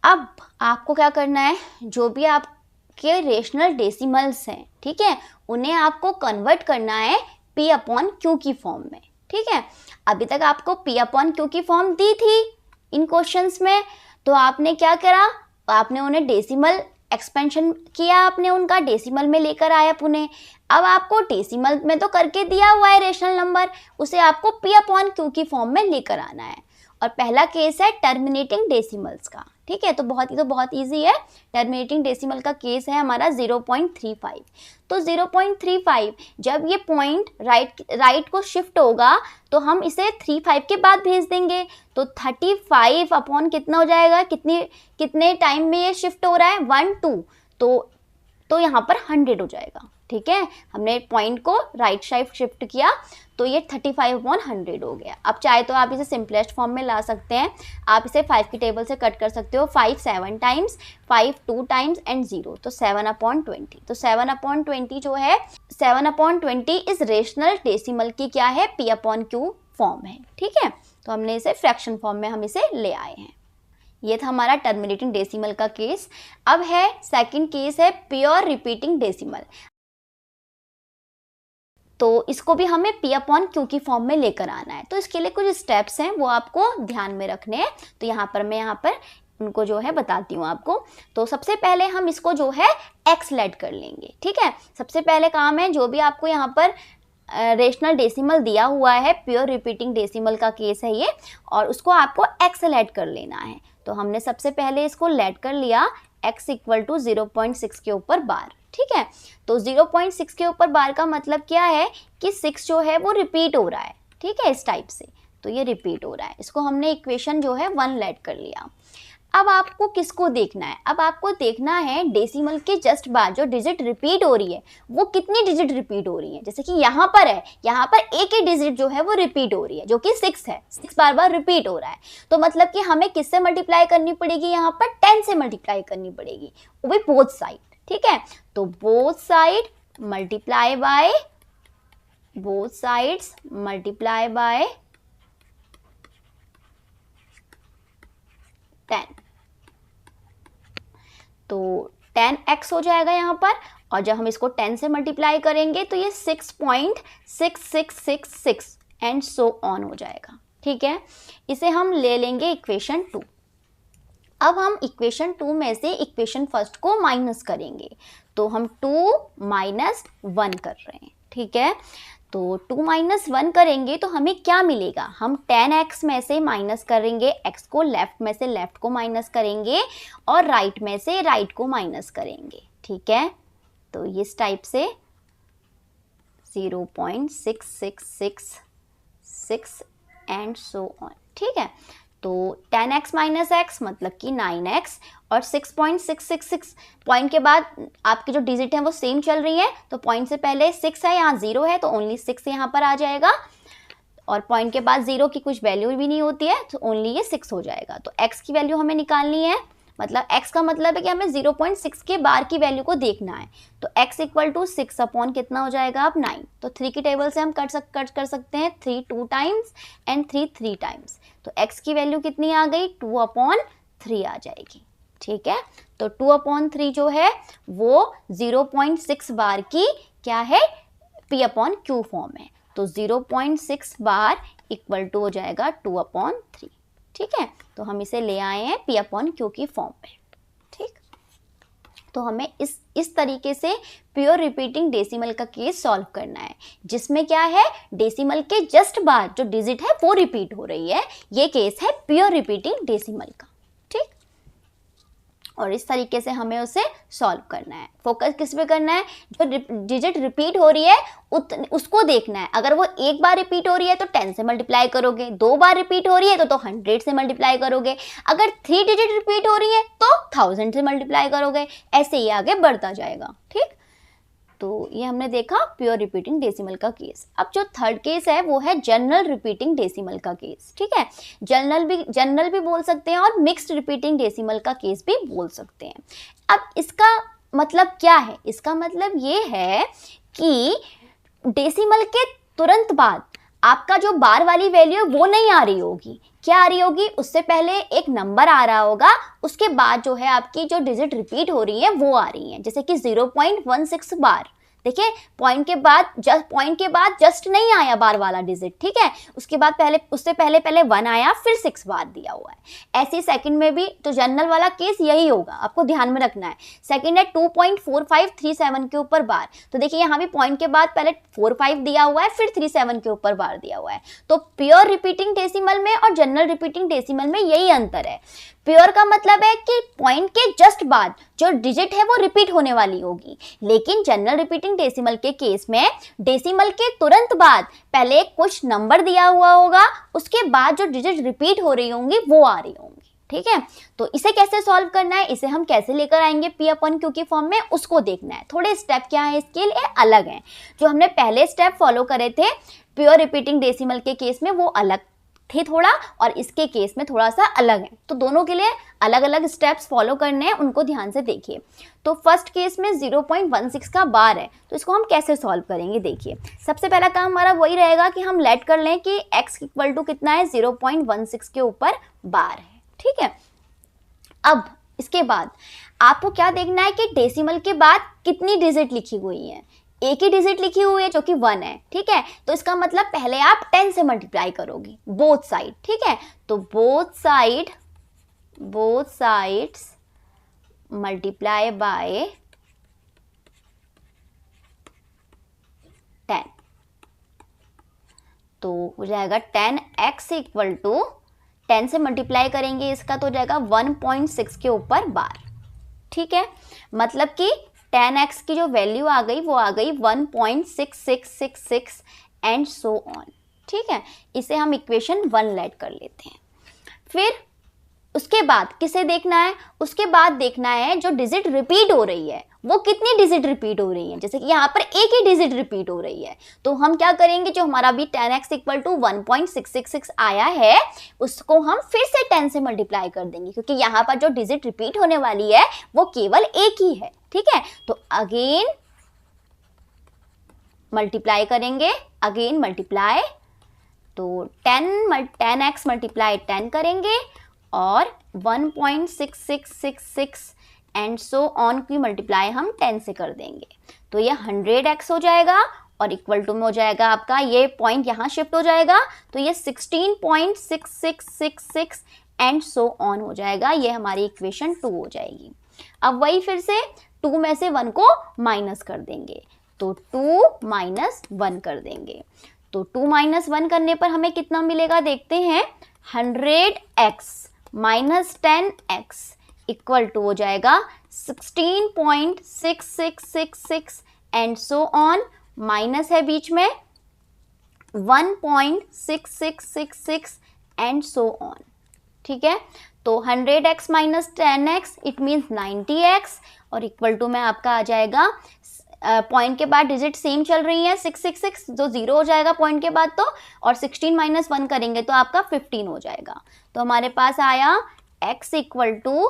अब आपको क्या करना है, जो भी आपके रेशनल डेसिमल्स हैं, ठीक है, उन्हें आपको कन्वर्ट करना है p/q की फॉर्म में। ठीक है, अभी तक आपको p/q की फॉर्म दी थी इन क्वेश्चंस में, तो आपने क्या करा, आपने उन्हें डेसिमल एक्सपेंशन किया, आपने उनका डेसिमल में लेकर आया पुणे। अब आपको डेसिमल में तो करके दिया हुआ है रेशनल नंबर, उसे आपको p/q की फॉर्म में लेकर आना है। और पहला केस है टर्मिनेटिंग डेसिमल्स का। ठीक है, तो बहुत इजी है। टर्मिनेटिंग डेसिमल का केस है हमारा 0.35। तो 0.35 जब ये पॉइंट राइट को शिफ्ट होगा तो हम इसे 35 के बाद भेज देंगे। तो 35 अपॉन कितना हो जाएगा, कितने टाइम में ये शिफ्ट हो रहा है, 1 2, तो यहाँ पर 100 हो जाएगा। ठीक है, हमने पॉइंट को राइट साइड शिफ्ट किया तो ये 35/100 हो गया। अब चाहे तो आप इसे सिंपलेस्ट फॉर्म में ला सकते हैं, आप इसे 5 की टेबल से कट कर सकते हो। 5 7 टाइम्स, 5 2 टाइम्स एंड 0, तो 7/20। तो 7/20 जो है, 7/20 इस रेशनल डेसिमल की क्या है, p/q फॉर्म है। ठीक है, तो हमने इसे फ्रैक्शन फॉर्म में हम इसे ले आए हैं। ये था हमारा टर्मिनेटिंग डेसिमल का केस। अब है सेकंड केस है प्योर रिपीटिंग डेसिमल। तो इसको भी हमें p/q की फॉर्म में लेकर आना है। तो इसके लिए कुछ स्टेप्स हैं, वो आपको ध्यान में रखने हैं। तो मैं यहाँ पर उनको जो है बताती हूँ आपको। तो सबसे पहले हम इसको जो है एक्सलेट कर लेंगे। ठीक है, सबसे पहले काम है, जो भी आपको यहाँ पर रेशनल डेसिमल दिया हुआ है, प्योर रिपीटिंग डेसिमल का केस है ये, और उसको आपको एक्सलेट कर लेना है। तो हमने सबसे पहले इसको लेट कर लिया x = 0.6 के ऊपर बार। ठीक है, तो 0.6 के ऊपर बार का मतलब क्या है कि 6 जो है वो रिपीट हो रहा है। ठीक है, इस टाइप से, तो ये रिपीट हो रहा है। इसको हमने इक्वेशन जो है 1 लेट कर लिया। अब आपको किसको देखना है, अब आपको देखना है डेसिमल के जस्ट बाद जो डिजिट रिपीट हो रही है वो कितनी डिजिट रिपीट हो रही है। जैसे कि यहाँ पर है, यहाँ पर एक ही डिजिट जो है वो रिपीट हो रही है जो कि 6 है, 6 बार बार रिपीट हो रहा है। तो मतलब कि हमें किससे मल्टीप्लाई करनी पड़ेगी, यहाँ पर 10 से मल्टीप्लाई करनी पड़ेगी, वो भी बोथ साइड। ठीक है, तो both side multiply by, both sides multiply by 10, तो 10x हो जाएगा यहाँ पर। और जब हम इसको 10 से मल्टीप्लाई करेंगे तो ये 6.6666 एंड सो ऑन हो जाएगा। ठीक है, इसे हम ले लेंगे इक्वेशन 2। अब हम इक्वेशन 2 में से इक्वेशन फर्स्ट को माइनस करेंगे, तो हम 2 माइनस 1 कर रहे हैं। ठीक है, तो 2 माइनस 1 करेंगे तो हमें क्या मिलेगा, हम 10x में से माइनस करेंगे x को, लेफ्ट में से लेफ्ट को माइनस करेंगे और राइट में से राइट को माइनस करेंगे। ठीक है, तो इस टाइप से 0.6666 एंड सो ऑन। ठीक है, तो 10x माइनस x मतलब कि 9x और 6.666 पॉइंट के बाद आपकी जो डिजिट है वो सेम चल रही है, तो पॉइंट से पहले 6 है, यहाँ 0 है तो ओनली 6 यहाँ पर आ जाएगा, और पॉइंट के बाद 0 की कुछ वैल्यू भी नहीं होती है तो ओनली ये 6 हो जाएगा। तो x की वैल्यू हमें निकालनी है, मतलब x का मतलब है कि हमें 0.6 के बार की वैल्यू को देखना है। तो x इक्वल टू 6 अपॉन कितना हो जाएगा अब 9, तो 3 की टेबल से हम कट कर सकते हैं 3 2 टाइम्स एंड 3 3 टाइम्स, तो x की वैल्यू कितनी आ गई 2/3 आ जाएगी। ठीक है, तो 2/3 जो है वो 0.6 बार की क्या है p/q फॉर्म है, तो 0.6 बार इक्वल टू हो जाएगा 2/3। ठीक है, तो हम इसे ले आए हैं p/q की फॉर्म पे। ठीक, तो हमें इस तरीके से प्योर रिपीटिंग डेसिमल का केस सॉल्व करना है, जिसमें क्या है डेसिमल के जस्ट बाद जो डिजिट है वो रिपीट हो रही है। ये केस है प्योर रिपीटिंग डेसिमल का। ठीक, और इस तरीके से हमें उसे सॉल्व करना है। फोकस किस पे करना है, जो डिजिट रिपीट हो रही है उसको देखना है। अगर वो एक बार रिपीट हो रही है तो 10 से मल्टीप्लाई करोगे, 2 बार रिपीट हो रही है तो 100 से मल्टीप्लाई करोगे, अगर 3 डिजिट रिपीट हो रही है तो 1000 से मल्टीप्लाई करोगे, ऐसे ही आगे बढ़ता जाएगा। ठीक, तो ये हमने देखा प्योर रिपीटिंग डेसिमल का केस। अब जो थर्ड केस है वो है जनरल रिपीटिंग डेसिमल का केस। ठीक है, जनरल भी बोल सकते हैं और मिक्स्ड रिपीटिंग डेसिमल का केस भी बोल सकते हैं। अब इसका मतलब क्या है, इसका मतलब ये है कि डेसिमल के तुरंत बाद आपका जो बार वाली वैल्यू वो नहीं आ रही होगी, क्या आ रही होगी, उससे पहले एक नंबर आ रहा होगा, उसके बाद जो है आपकी जो डिजिट रिपीट हो रही है वो आ रही है, जैसे कि 0.16 बार। देखिए पॉइंट के बाद जस्ट नहीं आया बार वाला डिजिट। ठीक है, उसके बाद उससे पहले 1 आया, फिर 6 बार दिया हुआ है। ऐसे सेकंड में भी तो जनरल वाला केस यही होगा, आपको ध्यान में रखना है। सेकंड है 2.4537 के ऊपर बार, तो देखिए यहाँ भी पॉइंट के बाद पहले 45 दिया हुआ है, फिर 37 के ऊपर बार दिया हुआ है। तो प्योर रिपीटिंग डेसिमल में और जनरल रिपीटिंग डेसिमल में यही अंतर है। प्योर का मतलब है कि पॉइंट के जस्ट बाद जो डिजिट है वो रिपीट होने वाली होगी, लेकिन जनरल रिपीटिंग डेसिमल के केस में डेसिमल के तुरंत बाद पहले कुछ नंबर दिया हुआ होगा, उसके बाद जो डिजिट रिपीट हो रही होंगी वो आ रही होंगी। ठीक है, तो इसे कैसे सॉल्व करना है, इसे हम कैसे लेकर आएंगे p/q की फॉर्म में, उसको देखना है। थोड़े स्टेप क्या है इसके लिए अलग हैं, जो हमने पहले स्टेप फॉलो करे थे प्योर रिपीटिंग डेसिमल के केस में वो अलग थे थोड़ा, और इसके केस में थोड़ा सा अलग है, तो दोनों के लिए अलग अलग स्टेप्स फॉलो करने हैं, उनको ध्यान से देखिए। तो फर्स्ट केस में 0.16 का बार है, तो इसको हम कैसे सॉल्व करेंगे, देखिए सबसे पहला काम हमारा वही रहेगा कि हम लेट कर लें कि x इक्वल टू कितना है 0.16 के ऊपर बार है। ठीक है, अब इसके बाद आपको क्या देखना है कि डेसिमल के बाद कितनी डिजिट लिखी हुई है, एक ही डिजिट लिखी हुई है जो कि 1 है। ठीक है, तो इसका मतलब पहले आप 10 से मल्टीप्लाई करोगे बोथ साइड। ठीक है, तो बोथ साइड्स मल्टीप्लाई बाय 10, तो हो जाएगा 10x इक्वल टू 10 से मल्टीप्लाई करेंगे इसका तो हो जाएगा 1.6 के ऊपर बार। ठीक है, मतलब कि 10x की जो वैल्यू आ गई वो आ गई 1.6666 एंड सो ऑन। ठीक है, इसे हम इक्वेशन 1 लेट कर लेते हैं। फिर उसके बाद किसे देखना है, उसके बाद देखना है जो डिजिट रिपीट हो रही है वो कितनी डिजिट रिपीट हो रही है। जैसे कि यहाँ पर एक ही डिजिट रिपीट हो रही है, तो हम क्या करेंगे, जो हमारा भी 10x इक्वल टू 1.666 आया है उसको हम फिर से 10 से मल्टीप्लाई कर देंगे, क्योंकि यहाँ पर जो डिजिट रिपीट होने वाली है वो केवल एक ही है। ठीक है, तो अगेन मल्टीप्लाई करेंगे, अगेन मल्टीप्लाई, तो 10x मल्टीप्लाई 10 करेंगे और 1.6666 एंड सो ऑन की मल्टीप्लाई हम 10 से कर देंगे, तो ये 100x हो जाएगा और इक्वल टू में हो जाएगा आपका, ये पॉइंट यहाँ शिफ्ट हो जाएगा तो ये 16.6666 एंड सो ऑन हो जाएगा। ये हमारी इक्वेशन 2 हो जाएगी। अब वही फिर से 2 में से 1 को माइनस कर देंगे, तो 2 माइनस 1 कर देंगे, तो 2 माइनस 1 करने पर हमें कितना मिलेगा देखते हैं, 100x minus 10x equal to हो जाएगा 16.6666 एंड सो ऑन, माइनस है बीच में 1.6666 एंड सो ऑन। ठीक है, तो 100x minus 10x it means 90x और इक्वल टू में आपका आ जाएगा, पॉइंट के बाद डिजिट सेम चल रही है 666, जो 0 हो जाएगा पॉइंट के बाद तो, और 16 माइनस 1 करेंगे तो आपका 15 हो जाएगा। तो हमारे पास आया x इक्वल टू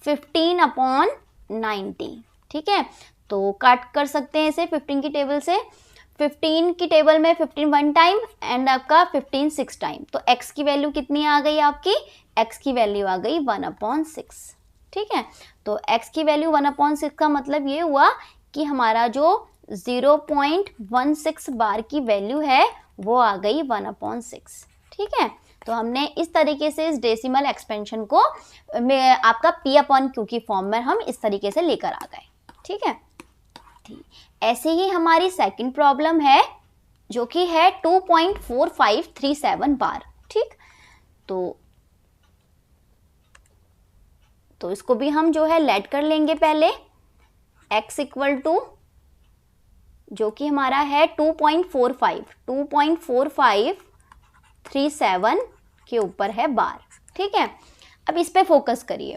15/90। ठीक है, तो काट कर सकते हैं इसे 15 की टेबल से, 15 की टेबल में 15 1 टाइम एंड आपका 15 6 टाइम, तो x की वैल्यू कितनी आ गई आपकी, x की वैल्यू आ गई 1/6। ठीक है, तो x की वैल्यू 1/6 का मतलब ये हुआ कि हमारा जो 0.16 बार की वैल्यू है वो आ गई 1/6। ठीक है, तो हमने इस तरीके से इस डेसिमल एक्सपेंशन को आपका P/Q की फॉर्म में हम इस तरीके से लेकर आ गए। ठीक है, ऐसे ही हमारी सेकंड प्रॉब्लम है जो कि है 2.4537 बार। ठीक, तो इसको भी हम जो है लेट कर लेंगे पहले, x इक्वल टू जो कि हमारा है 2.4537 के ऊपर है बार। ठीक है, अब इस पे फोकस करिए,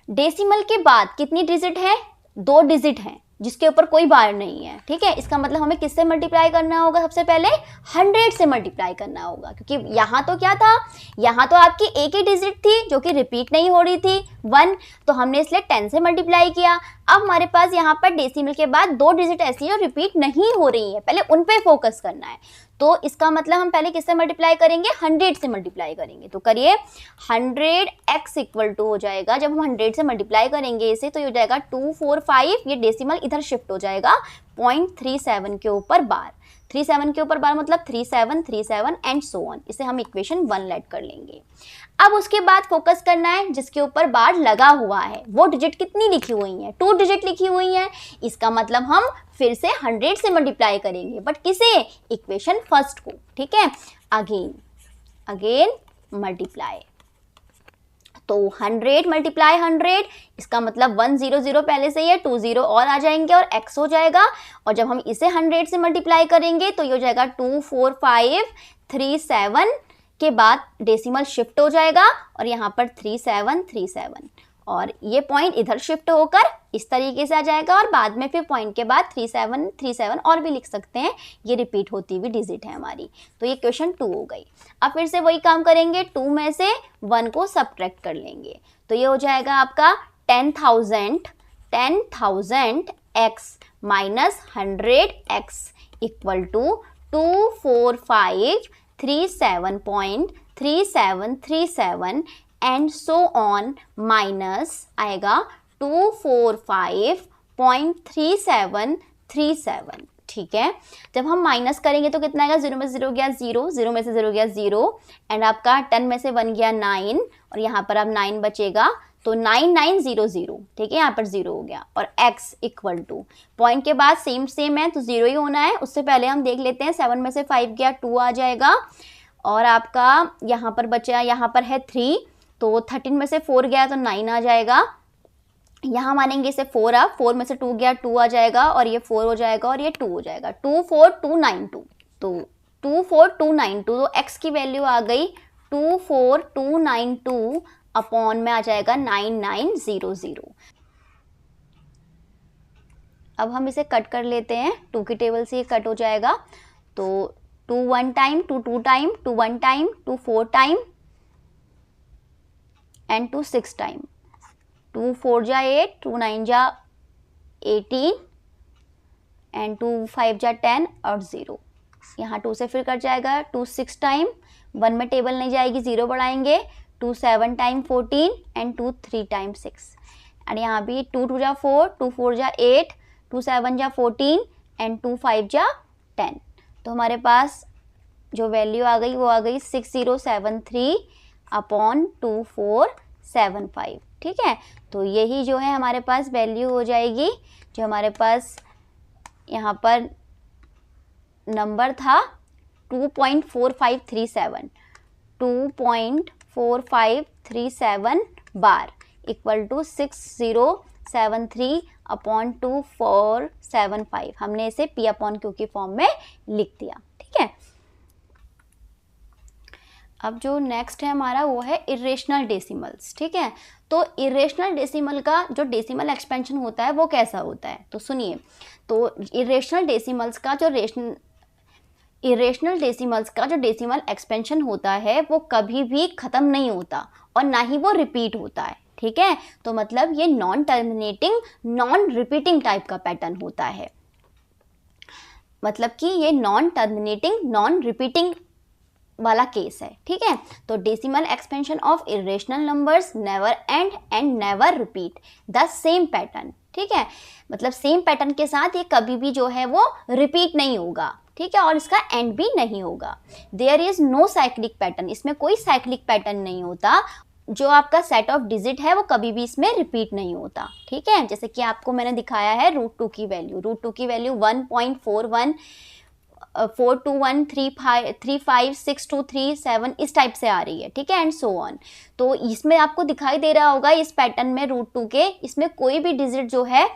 डेसिमल के बाद कितनी डिजिट है, 2 डिजिट हैं जिसके ऊपर कोई बार नहीं है। ठीक है, इसका मतलब हमें किससे मल्टीप्लाई करना होगा, सबसे पहले 100 से मल्टीप्लाई करना होगा, क्योंकि यहाँ तो क्या था, यहाँ तो आपकी एक ही डिजिट थी जो कि रिपीट नहीं हो रही थी 1, तो हमने इसलिए 10 से मल्टीप्लाई किया। अब हमारे पास यहाँ पर डेसिमल के बाद 2 डिजिट ऐसी है जो रिपीट नहीं हो रही है, पहले उन पे फोकस करना है, तो इसका मतलब हम पहले किससे मल्टीप्लाई करेंगे, 100 से मल्टीप्लाई करेंगे। तो करिए, 100x इक्वल टू हो जाएगा, जब हम 100 से मल्टीप्लाई करेंगे इसे तो ये हो जाएगा 245, ये डेसिमल इधर शिफ्ट हो जाएगा 0.37 के ऊपर बार, 37 के ऊपर बार मतलब 3737 एंड सो ऑन। इसे हम इक्वेशन 1 लेट कर लेंगे। अब उसके बाद फोकस करना है जिसके ऊपर बार लगा हुआ है, वो डिजिट कितनी लिखी हुई है, 2 डिजिट लिखी हुई है, इसका मतलब हम फिर से 100 से मल्टीप्लाई करेंगे, बट किसे, इक्वेशन फर्स्ट को। ठीक है, अगेन मल्टीप्लाई, तो 100 मल्टीप्लाई 100, इसका मतलब 100 पहले से ही है, 20 और आ जाएंगे और x हो जाएगा, और जब हम इसे 100 से मल्टीप्लाई करेंगे तो ये हो जाएगा 24537 के बाद डेसिमल शिफ्ट हो जाएगा और यहाँ पर 3737 और ये पॉइंट इधर शिफ्ट होकर इस तरीके से आ जाएगा, और बाद में फिर पॉइंट के बाद 3737 और भी लिख सकते हैं, ये रिपीट होती हुई डिजिट है हमारी। तो ये क्वेश्चन 2 हो गई। अब फिर से वही काम करेंगे, 2 में से 1 को सब्ट्रैक्ट कर लेंगे, तो ये हो जाएगा आपका 10,000x minus 100x equal to 24537.3737 and so on minus आएगा 245.3737। ठीक है, जब हम माइनस करेंगे तो कितना आएगा, 0 में से 0 गया 0, 0 में से 0 गया 0 एंड आपका 10 में से 1 गया 9 और यहाँ पर अब 9 बचेगा, तो 9900। ठीक है, यहाँ पर 0 हो गया और x इक्वल टू पॉइंट के बाद सेम है तो 0 ही होना है। उससे पहले हम देख लेते हैं, 7 में से 5 गया 2 आ जाएगा और आपका यहाँ पर बचा, यहाँ पर है 3, तो 13 में से 4 गया तो 9 आ जाएगा, यहाँ मानेंगे इसे 4, अब 4 में से 2 गया 2 आ जाएगा और ये 4 हो जाएगा और ये 2 हो जाएगा, 24292। तो 24292, तो x की वैल्यू आ गई 24292 अपॉन में आ जाएगा 9900। अब हम इसे कट कर लेते हैं, 2 की टेबल से ये कट हो जाएगा। तो 2 1 time, 2 2 time, 2 1 time, 2 4 time and 2 6 time. 2 4 जा 8, 2 9 जा 18 एंड 2 5 जा 10 और 0। यहाँ 2 से फिर कट जाएगा। 2 6 टाइम, 1 में टेबल नहीं जाएगी, 0 बढ़ाएंगे। 2 7 टाइम 14 एंड 2 3 टाइम 6 एंड यहाँ भी 2 2 जा 4, 2 4 जा 8, 2 7 जा 14 एंड 2 5 जा 10। तो हमारे पास जो वैल्यू आ गई वो आ गई 6073 अपॉन 2475। ठीक है, तो यही जो है हमारे पास वैल्यू हो जाएगी, जो हमारे पास यहाँ पर नंबर था 2.4537, 2.4537 बार इक्वल टू 6073 अपॉन 2475। हमने इसे P अपॉन Q की फॉर्म में लिख दिया। ठीक है, अब जो नेक्स्ट है हमारा वो है इरेशनल डेसिमल्स। ठीक है, तो इरेशनल डेसिमल का जो डेसिमल एक्सपेंशन होता है वो कैसा होता है, तो सुनिए। तो इरेशनल डेसिमल्स का जो डेसिमल एक्सपेंशन होता है वो कभी भी ख़त्म नहीं होता और ना ही वो रिपीट होता है। ठीक है, तो मतलब ये non terminating non repeating type का पैटर्न होता है, मतलब कि ये नॉन टर्मिनेटिंग नॉन रिपीटिंग वाला केस है। ठीक है, तो decimal expansion of irrational numbers never and never repeat the same pattern. ठीक है, मतलब सेम पैटर्न के साथ ये कभी भी जो है वो रिपीट नहीं होगा। ठीक है, और इसका एंड भी नहीं होगा। There is no cyclic pattern, इसमें कोई साइक्लिक पैटर्न नहीं होता। जो आपका सेट ऑफ डिजिट है वो कभी भी इसमें रिपीट नहीं होता। ठीक है, जैसे कि आपको मैंने दिखाया है √2 की वैल्यू, √2 की वैल्यू 1.41 42135 इस टाइप से आ रही है। ठीक है, एंड सो ऑन। तो इसमें आपको दिखाई दे रहा होगा इस पैटर्न में √2 के, इसमें कोई भी डिजिट जो है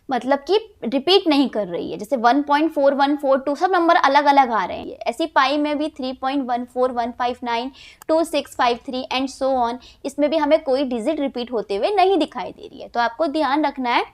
मतलब कि रिपीट नहीं कर रही है। जैसे 1.4142 सब नंबर अलग अलग आ रहे हैं। ऐसी पाई में भी 3.14159 2653 एंड सो ऑन, इसमें भी हमें कोई डिजिट रिपीट होते हुए नहीं दिखाई दे रही है। तो आपको ध्यान रखना है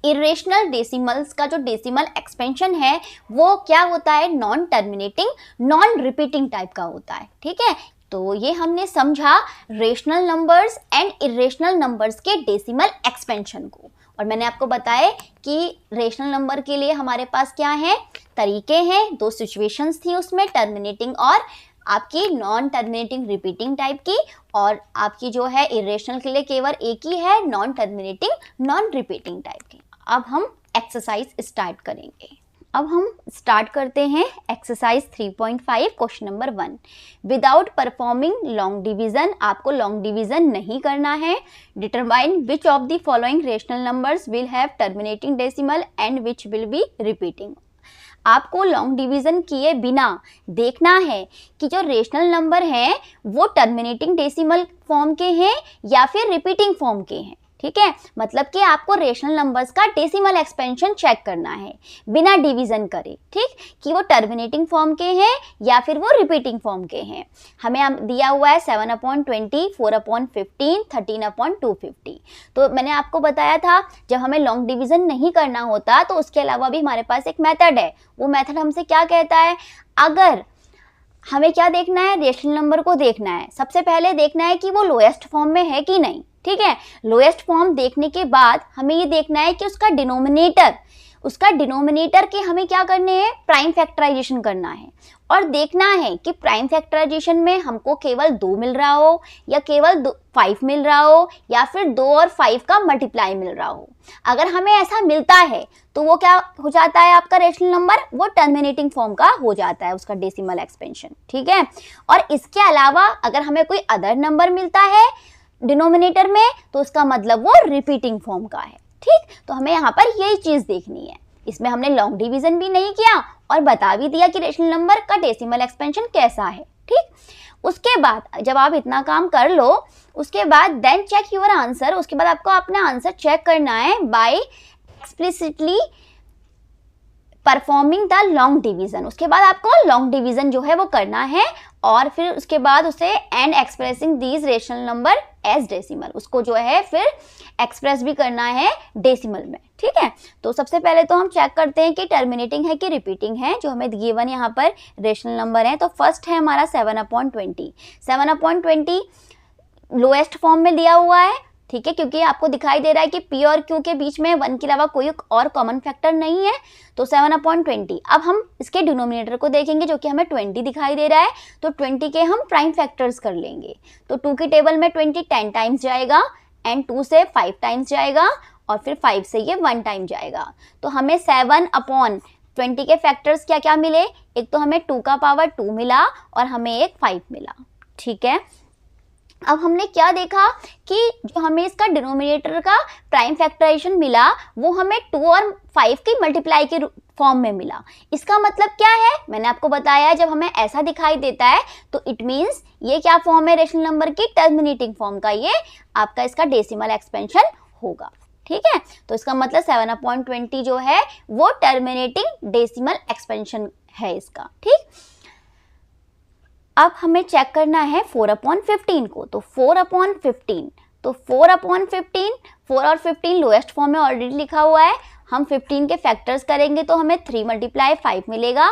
इरेशनल डेसिमल्स का जो डेसिमल एक्सपेंशन है वो क्या होता है, non terminating non repeating type का होता है। ठीक है, तो ये हमने समझा rational numbers and irrational numbers के डेसिमल एक्सपेंशन को। और मैंने आपको बताया कि रेशनल नंबर के लिए हमारे पास क्या है, तरीके हैं, 2 सिचुएशंस थी उसमें, टर्मिनेटिंग और आपकी नॉन टर्मिनेटिंग रिपीटिंग टाइप की, और आपकी जो है इरेशनल के लिए केवल एक ही है, non terminating non repeating type की। अब हम एक्सरसाइज स्टार्ट करेंगे। अब हम स्टार्ट करते हैं exercise 3.5 question number 1। Without performing long division, आपको लॉन्ग डिवीजन नहीं करना है। Determine which of the following rational numbers will have terminating decimal and which will be repeating. आपको लॉन्ग डिवीजन किए बिना देखना है कि जो रेशनल नंबर हैं वो टर्मिनेटिंग डेसिमल फॉर्म के हैं या फिर रिपीटिंग फॉर्म के हैं। ठीक है, मतलब कि आपको रेशनल नंबर्स का डेसिमल एक्सपेंशन चेक करना है बिना डिवीजन करे। ठीक, कि वो टर्मिनेटिंग फॉर्म के हैं या फिर वो रिपीटिंग फॉर्म के हैं। हमें दिया हुआ है 7/20, 4/15, 13/250। तो मैंने आपको बताया था जब हमें लॉन्ग डिवीजन नहीं करना होता तो उसके अलावा भी हमारे पास एक मेथड है। वो मेथड हमसे क्या कहता है, अगर हमें क्या देखना है, रेशनल नंबर को देखना है। सबसे पहले देखना है कि वो लोएस्ट फॉर्म में है कि नहीं। ठीक है, लोएस्ट फॉर्म देखने के बाद हमें ये देखना है कि उसका डिनोमिनेटर के हमें क्या करने हैं, प्राइम फैक्टराइजेशन करना है और देखना है कि प्राइम फैक्टराइजेशन में हमको केवल 2 मिल रहा हो या केवल 5 मिल रहा हो या फिर 2 और 5 का मल्टीप्लाई मिल रहा हो। अगर हमें ऐसा मिलता है तो वो क्या हो जाता है, आपका रेशनल नंबर वो टर्मिनेटिंग फॉर्म का हो जाता है, उसका डेसिमल एक्सपेंशन। ठीक है, और इसके अलावा अगर हमें कोई अदर नंबर मिलता है डिनोमिनेटर में तो उसका मतलब वो रिपीटिंग फॉर्म का है। ठीक, तो हमें यहाँ पर यही चीज देखनी है। इसमें हमने लॉन्ग डिवीजन भी नहीं किया और बता भी दिया कि रेशनल नंबर का डेसिमल एक्सपेंशन कैसा है। ठीक, उसके बाद जब आप इतना काम कर लो उसके बाद देन चेक योर आंसर। उसके बाद आपको अपना आंसर चेक करना है by explicitly performing the long division, उसके बाद आपको लॉन्ग डिवीजन जो है वो करना है और फिर उसके बाद उसे and expressing these rational number as decimal, उसको जो है फिर एक्सप्रेस भी करना है डेसिमल में, ठीक है। तो सबसे पहले तो हम चेक करते हैं कि टर्मिनेटिंग है कि रिपीटिंग है, जो हमें गिवन यहाँ पर रेशनल नंबर है। तो फर्स्ट है हमारा 7/20, 7/20 लोएस्ट फॉर्म में दिया हुआ है, ठीक है, क्योंकि आपको दिखाई दे रहा है कि P और Q के बीच में 1 के अलावा कोई और कॉमन फैक्टर नहीं है, तो 7/20। अब हम इसके डिनोमिनेटर को देखेंगे जो कि हमें 20 दिखाई दे रहा है, तो 20 के हम प्राइम फैक्टर्स कर लेंगे। तो 2 की टेबल में 20 10 टाइम्स जाएगा एंड 2 से 5 टाइम्स जाएगा और फिर 5 से ये 1 टाइम जाएगा। तो हमें 7/20 के फैक्टर्स क्या क्या मिले, एक तो हमें 2 का पावर 2 मिला और हमें एक 5 मिला, ठीक है। अब हमने क्या देखा कि जो हमें इसका डिनोमिनेटर का प्राइम फैक्टराइजेशन मिला वो हमें 2 और 5 की मल्टीप्लाई के फॉर्म में मिला। इसका मतलब क्या है, मैंने आपको बताया जब हमें ऐसा दिखाई देता है तो इट मीन्स ये क्या फॉर्म है रेशनल नंबर की, टर्मिनेटिंग फॉर्म का, ये आपका इसका डेसिमल एक्सपेंशन होगा, ठीक है। तो इसका मतलब 7/20 जो है वो टर्मिनेटिंग डेसिमल एक्सपेंशन है इसका, ठीक। अब हमें चेक करना है 4/15 को, तो 4/15, तो 4/15, 4 और 15 लोएस्ट फॉर्म में ऑलरेडी लिखा हुआ है। हम 15 के फैक्टर्स करेंगे तो हमें 3 × 5 मिलेगा।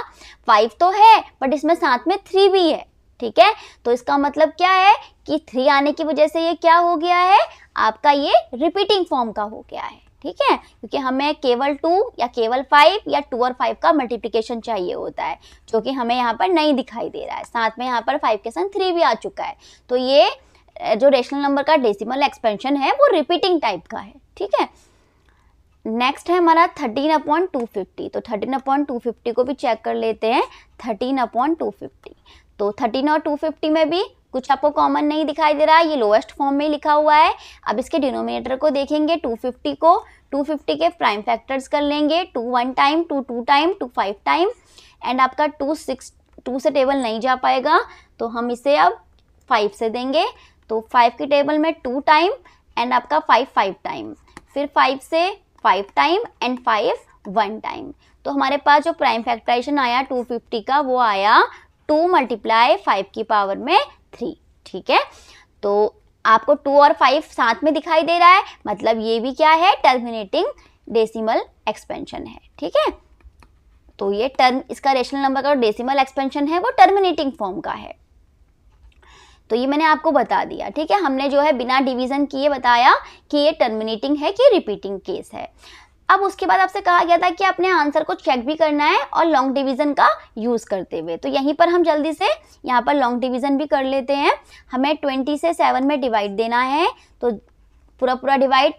5 तो है बट इसमें साथ में 3 भी है, ठीक है। तो इसका मतलब क्या है कि 3 आने की वजह से ये क्या हो गया है, आपका ये रिपीटिंग फॉर्म का हो गया है, ठीक है, क्योंकि हमें केवल 2 या केवल 5 या 2 और 5 का मल्टीप्लिकेशन चाहिए होता है, जो कि हमें यहाँ पर नहीं दिखाई दे रहा है। साथ में यहाँ पर 5 के साथ 3 भी आ चुका है, तो ये जो रेशनल नंबर का डेसिमल एक्सपेंशन है वो रिपीटिंग टाइप का है, ठीक है। नेक्स्ट है हमारा 13/250, तो 13/250 को भी चेक कर लेते हैं। 13/250, तो 13 और 250 में भी कुछ आपको कॉमन नहीं दिखाई दे रहा है, ये लोएस्ट फॉर्म में लिखा हुआ है। अब इसके डिनोमिनेटर को देखेंगे 250 को, 250 के प्राइम फैक्टर्स कर लेंगे, 2 1 टाइम, 2 2 टाइम, 2 5 टाइम एंड आपका 2 से टेबल नहीं जा पाएगा तो हम इसे अब 5 से देंगे। तो 5 की टेबल में 2 टाइम एंड आपका 5 टाइम, फिर 5 से 5 टाइम एंड 5 1 टाइम। तो हमारे पास जो प्राइम फैक्टराइजेशन आया 250 का वो आया 2 × 5 की पावर में 3, ठीक है। तो आपको 2 और 5 साथ में दिखाई दे रहा है, मतलब ये भी क्या है, टर्मिनेटिंग डेसिमल एक्सपेंशन है, ठीक है। तो ये इसका रेशनल नंबर का डेसिमल एक्सपेंशन है वो टर्मिनेटिंग फॉर्म का है। तो ये मैंने आपको बता दिया, ठीक है। हमने जो है बिना डिवीजन किए बताया कि ये टर्मिनेटिंग है कि रिपीटिंग केस है। अब उसके बाद आपसे कहा गया था कि अपने आंसर को चेक भी करना है और लॉन्ग डिवीजन का यूज़ करते हुए, तो यहीं पर हम जल्दी से यहाँ पर लॉन्ग डिवीजन भी कर लेते हैं। हमें 20 से 7 में डिवाइड देना है, तो पूरा डिवाइड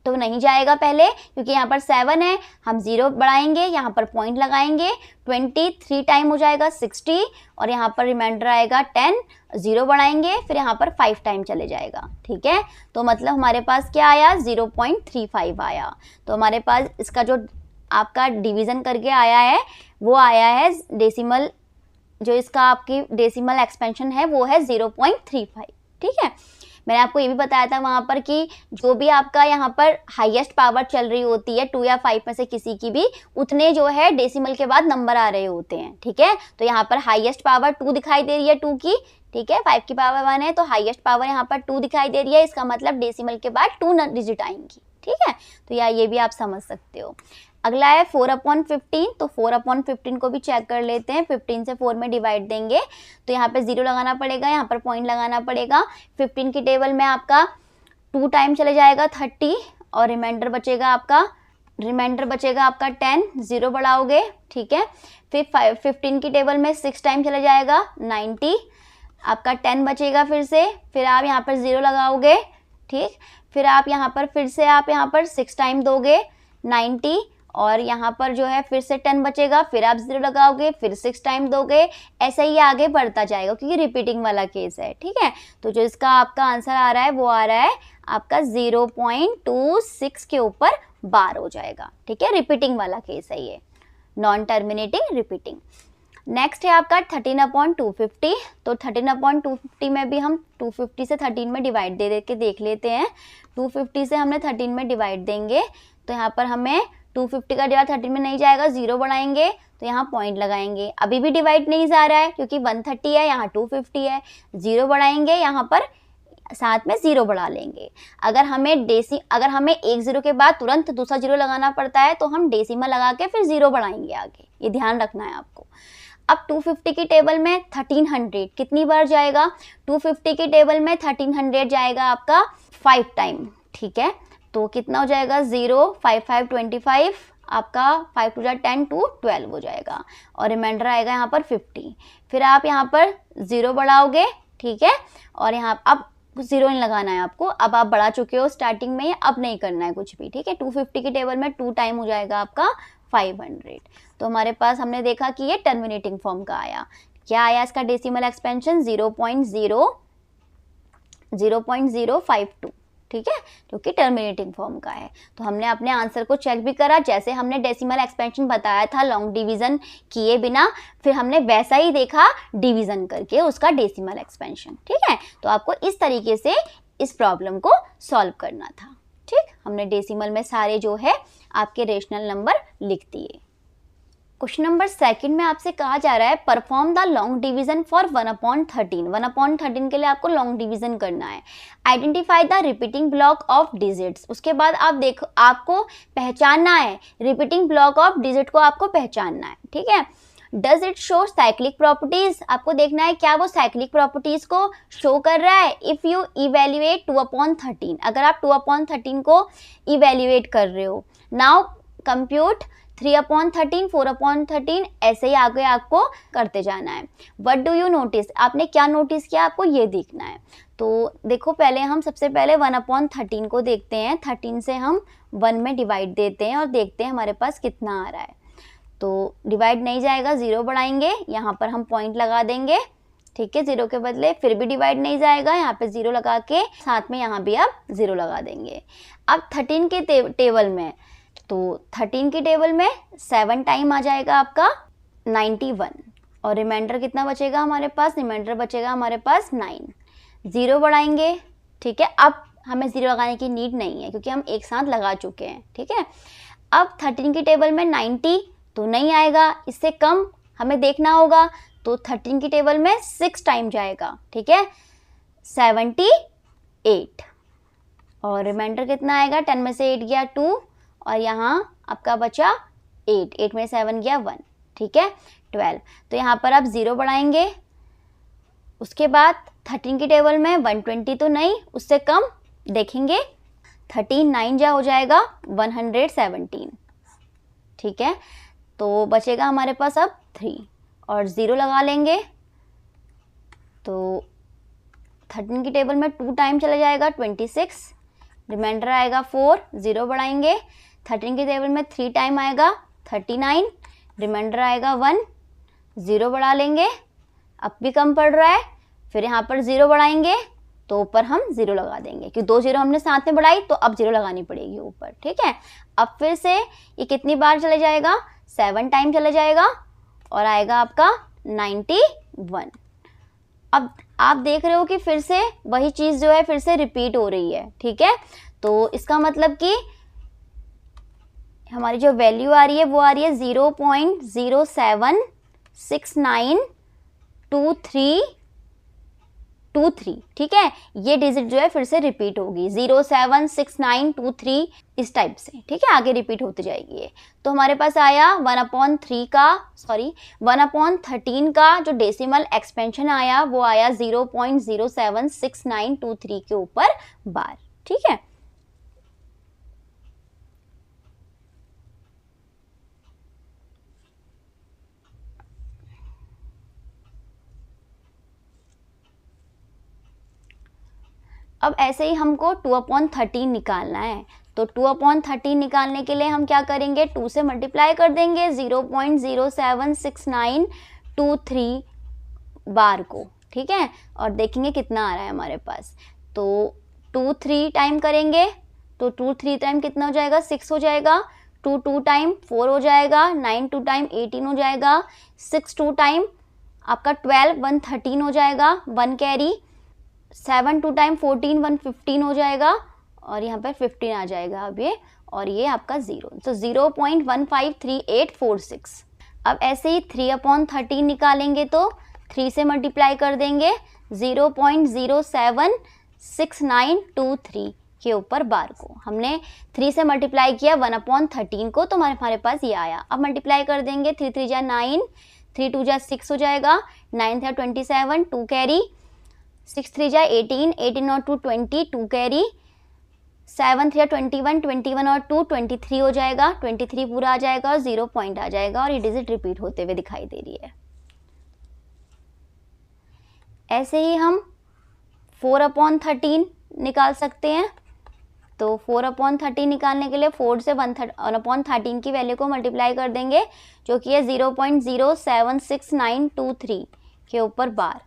तो नहीं जाएगा पहले, क्योंकि यहाँ पर 7 है, हम 0 बढ़ाएंगे, यहाँ पर पॉइंट लगाएंगे, 20 3 टाइम हो जाएगा 60 और यहाँ पर रिमाइंडर आएगा 10, 0 बढ़ाएंगे, फिर यहाँ पर 5 टाइम चले जाएगा, ठीक है। तो मतलब हमारे पास क्या आया, 0.35 आया। तो हमारे पास इसका जो आपका डिवीज़न करके आया है वो आया है डेसिमल, जो इसका आपकी डेसिमल एक्सपेंशन है वो है 0.35, ठीक है। मैंने आपको ये भी बताया था वहाँ पर कि जो भी आपका यहाँ पर हाईएस्ट पावर चल रही होती है 2 या 5 में से किसी की भी, उतने जो है डेसिमल के बाद नंबर आ रहे होते हैं, ठीक है। तो यहाँ पर हाईएस्ट पावर 2 दिखाई दे रही है 2 की, ठीक है, 5 की पावर 1 है तो हाईएस्ट पावर यहाँ पर 2 दिखाई दे रही है, इसका मतलब डेसिमल के बाद 2 डिजिट आएंगी, ठीक है। तो ये भी आप समझ सकते हो। अगला है 4/15, तो 4/15 को भी चेक कर लेते हैं। 15 से 4 में डिवाइड देंगे तो यहाँ पे 0 लगाना पड़ेगा, यहाँ पर पॉइंट लगाना पड़ेगा। 15 की टेबल में आपका 2 टाइम चले जाएगा 30 और रिमाइंडर बचेगा आपका 10, 0 बढ़ाओगे, ठीक है। फिर 15 की टेबल में 6 टाइम चले जाएगा 90, आपका 10 बचेगा फिर से, फिर आप यहाँ पर 0 लगाओगे, ठीक। फिर आप यहाँ पर 6 टाइम दोगे 90 और यहाँ पर जो है फिर से 10 बचेगा, फिर आप 0 लगाओगे, फिर 6 टाइम दोगे, ऐसा ही आगे बढ़ता जाएगा क्योंकि रिपीटिंग वाला केस है, ठीक है। तो जो इसका आपका आंसर आ रहा है वो आ रहा है आपका 0.26 के ऊपर बार हो जाएगा, ठीक है। रिपीटिंग वाला केस है ये, नॉन टर्मिनेटिंग रिपीटिंग। नेक्स्ट है आपका 13/250, तो 13/250 में भी हम 250 से 13 में डिवाइड दे के देख लेते हैं। 250 से हमने 13 में डिवाइड देंगे तो यहाँ पर हमें 250 का डिवाइड 13 में नहीं जाएगा, 0 बढ़ाएंगे तो यहाँ पॉइंट लगाएंगे। अभी भी डिवाइड नहीं जा रहा है क्योंकि 130 है, यहाँ 250 है, 0 बढ़ाएंगे, यहाँ पर साथ में 0 बढ़ा लेंगे। अगर हमें एक 0 के बाद तुरंत दूसरा 0 लगाना पड़ता है तो हम डेसिमल लगा के फिर 0 बढ़ाएंगे आगे, ये ध्यान रखना है आपको। अब 250 की टेबल में 1300 कितनी बार जाएगा? 250 की टेबल में 1300 जाएगा आपका 5 टाइम, ठीक है। तो कितना हो जाएगा? 0, 5, 5, 25, आपका 5 2 10 2 12 हो जाएगा और रिमाइंडर आएगा यहाँ पर 50। फिर आप यहाँ पर 0 बढ़ाओगे, ठीक है, और यहाँ अब 0 नहीं लगाना है आपको। अब आप बढ़ा चुके हो स्टार्टिंग में, अब नहीं करना है कुछ भी, ठीक है। 250 की टेबल में 2 टाइम हो जाएगा आपका 500। तो हमारे पास हमने देखा कि ये टर्मिनेटिंग फॉर्म का आया। क्या आया इसका डेसिमल एक्सपेंशन? 0.052, ठीक है, जो कि टर्मिनेटिंग फॉर्म का है। तो हमने अपने आंसर को चेक भी करा, जैसे हमने डेसिमल एक्सपेंशन बताया था लॉन्ग डिवीजन किए बिना, फिर हमने वैसा ही देखा डिवीजन करके उसका डेसिमल एक्सपेंशन, ठीक है। तो आपको इस तरीके से इस प्रॉब्लम को सॉल्व करना था, ठीक। हमने डेसिमल में सारे जो है आपके रेशनल नंबर लिख दिए। क्वेश्चन नंबर 2 में आपसे कहा जा रहा है perform the long division for 1/13। 1/13 के लिए आपको लॉन्ग डिवीजन करना है। Identify the repeating block of digits. उसके बाद आप देखो, आपको पहचानना है, रिपीटिंग ब्लॉक ऑफ डिजिट को आपको पहचानना है, ठीक है। Does it show cyclic properties? आपको देखना है क्या वो साइक्लिक प्रॉपर्टीज को शो कर रहा है। इफ यू इवेल्युएट 2/13, अगर आप 2/13 को इवेल्युएट कर रहे हो, नाउ कंप्यूट 3/13, 4/13, ऐसे ही आगे आपको करते जाना है। What do you notice? आपने क्या नोटिस किया, आपको ये देखना है। तो देखो, पहले हम सबसे पहले 1/13 को देखते हैं। 13 से हम 1 में डिवाइड देते हैं और देखते हैं हमारे पास कितना आ रहा है। तो डिवाइड नहीं जाएगा, 0 बढ़ाएंगे, यहाँ पर हम पॉइंट लगा देंगे, ठीक है, 0 के बदले। फिर भी डिवाइड नहीं जाएगा, यहाँ पे 0 लगा के साथ में यहाँ भी आप 0 लगा देंगे। अब 13 के टेबल में, तो 13 की टेबल में 7 टाइम आ जाएगा आपका 91 और रिमाइंडर कितना बचेगा हमारे पास? रिमाइंडर बचेगा हमारे पास 9। 0 बढ़ाएंगे, ठीक है। अब हमें 0 लगाने की नीड नहीं है क्योंकि हम एक साथ लगा चुके हैं, ठीक है। अब 13 की टेबल में 90 तो नहीं आएगा, इससे कम हमें देखना होगा। तो 13 की टेबल में 6 टाइम जाएगा, ठीक है, 78 और रिमाइंडर कितना आएगा? 10 में से 8 गया 2 और यहाँ आपका बचा 8 में 7 गया 1, ठीक है, 12। तो यहाँ पर आप 0 बढ़ाएंगे। उसके बाद 13 की टेबल में 120 तो नहीं, उससे कम देखेंगे, 39 जा हो जाएगा 117, ठीक है। तो बचेगा हमारे पास अब 3 और 0 लगा लेंगे। तो 13 की टेबल में 2 टाइम चला जाएगा 26, रिमाइंडर आएगा 4, 0 बढ़ाएंगे। 13 की टेबल में 3 टाइम आएगा 39, रिमाइंडर आएगा 1, 0 बढ़ा लेंगे, अब भी कम पड़ रहा है। फिर यहाँ पर 0 बढ़ाएंगे तो ऊपर हम 0 लगा देंगे, क्योंकि 2 0 हमने साथ में बढ़ाई तो अब 0 लगानी पड़ेगी ऊपर, ठीक है। अब फिर से ये कितनी बार चले जाएगा? 7 टाइम चले जाएगा और आएगा आपका 91। अब आप देख रहे हो कि फिर से वही चीज़ जो है फिर से रिपीट हो रही है, ठीक है। तो इसका मतलब कि हमारी जो वैल्यू आ रही है वो आ रही है 0.076923, ठीक है। ये डिजिट जो है फिर से रिपीट होगी 0.76923 इस टाइप से, ठीक है, आगे रिपीट होती जाएगी ये। तो हमारे पास आया 1/13 का जो डेसिमल एक्सपेंशन आया वो आया 0.076923 के ऊपर बार, ठीक है। अब ऐसे ही हमको 2/13 निकालना है। तो 2/13 निकालने के लिए हम क्या करेंगे? 2 से मल्टीप्लाई कर देंगे 0.07692 बार को, ठीक है, और देखेंगे कितना आ रहा है हमारे पास। तो 2 3 टाइम करेंगे तो 2 3 टाइम कितना हो जाएगा? 6 हो जाएगा। 2 2 टाइम 4 हो जाएगा। 9 2 टाइम 18 हो जाएगा। 6 2 टाइम आपका 12 1 13 हो जाएगा, 1 कैरी। 7 2 टाइम 14 1 15 हो जाएगा और यहाँ पर 15 आ जाएगा अब ये, और ये आपका 0, तो 0.153846। अब ऐसे ही 3/13 निकालेंगे तो 3 से मल्टीप्लाई कर देंगे 0.076923 के ऊपर बार को। हमने 3 से मल्टीप्लाई किया 1/13 को, तो हमारे पास ये आया। अब मल्टीप्लाई कर देंगे 3 3 जा 9, 3 2 जा 6 हो जाएगा, 9 3 27, 2 कैरी, 6 3 जा 18, 18 और 2 20, 2 कैरी, 7 3 21, 21 और 2 23 हो जाएगा, 23 पूरा आ जाएगा और 0 पॉइंट आ जाएगा और ये डिजिट रिपीट होते हुए दिखाई दे रही है। ऐसे ही हम 4/13 निकाल सकते हैं। तो 4/13 निकालने के लिए 4 से 1/13 की वैल्यू को मल्टीप्लाई कर देंगे, जो कि है 0.076923 के ऊपर बार।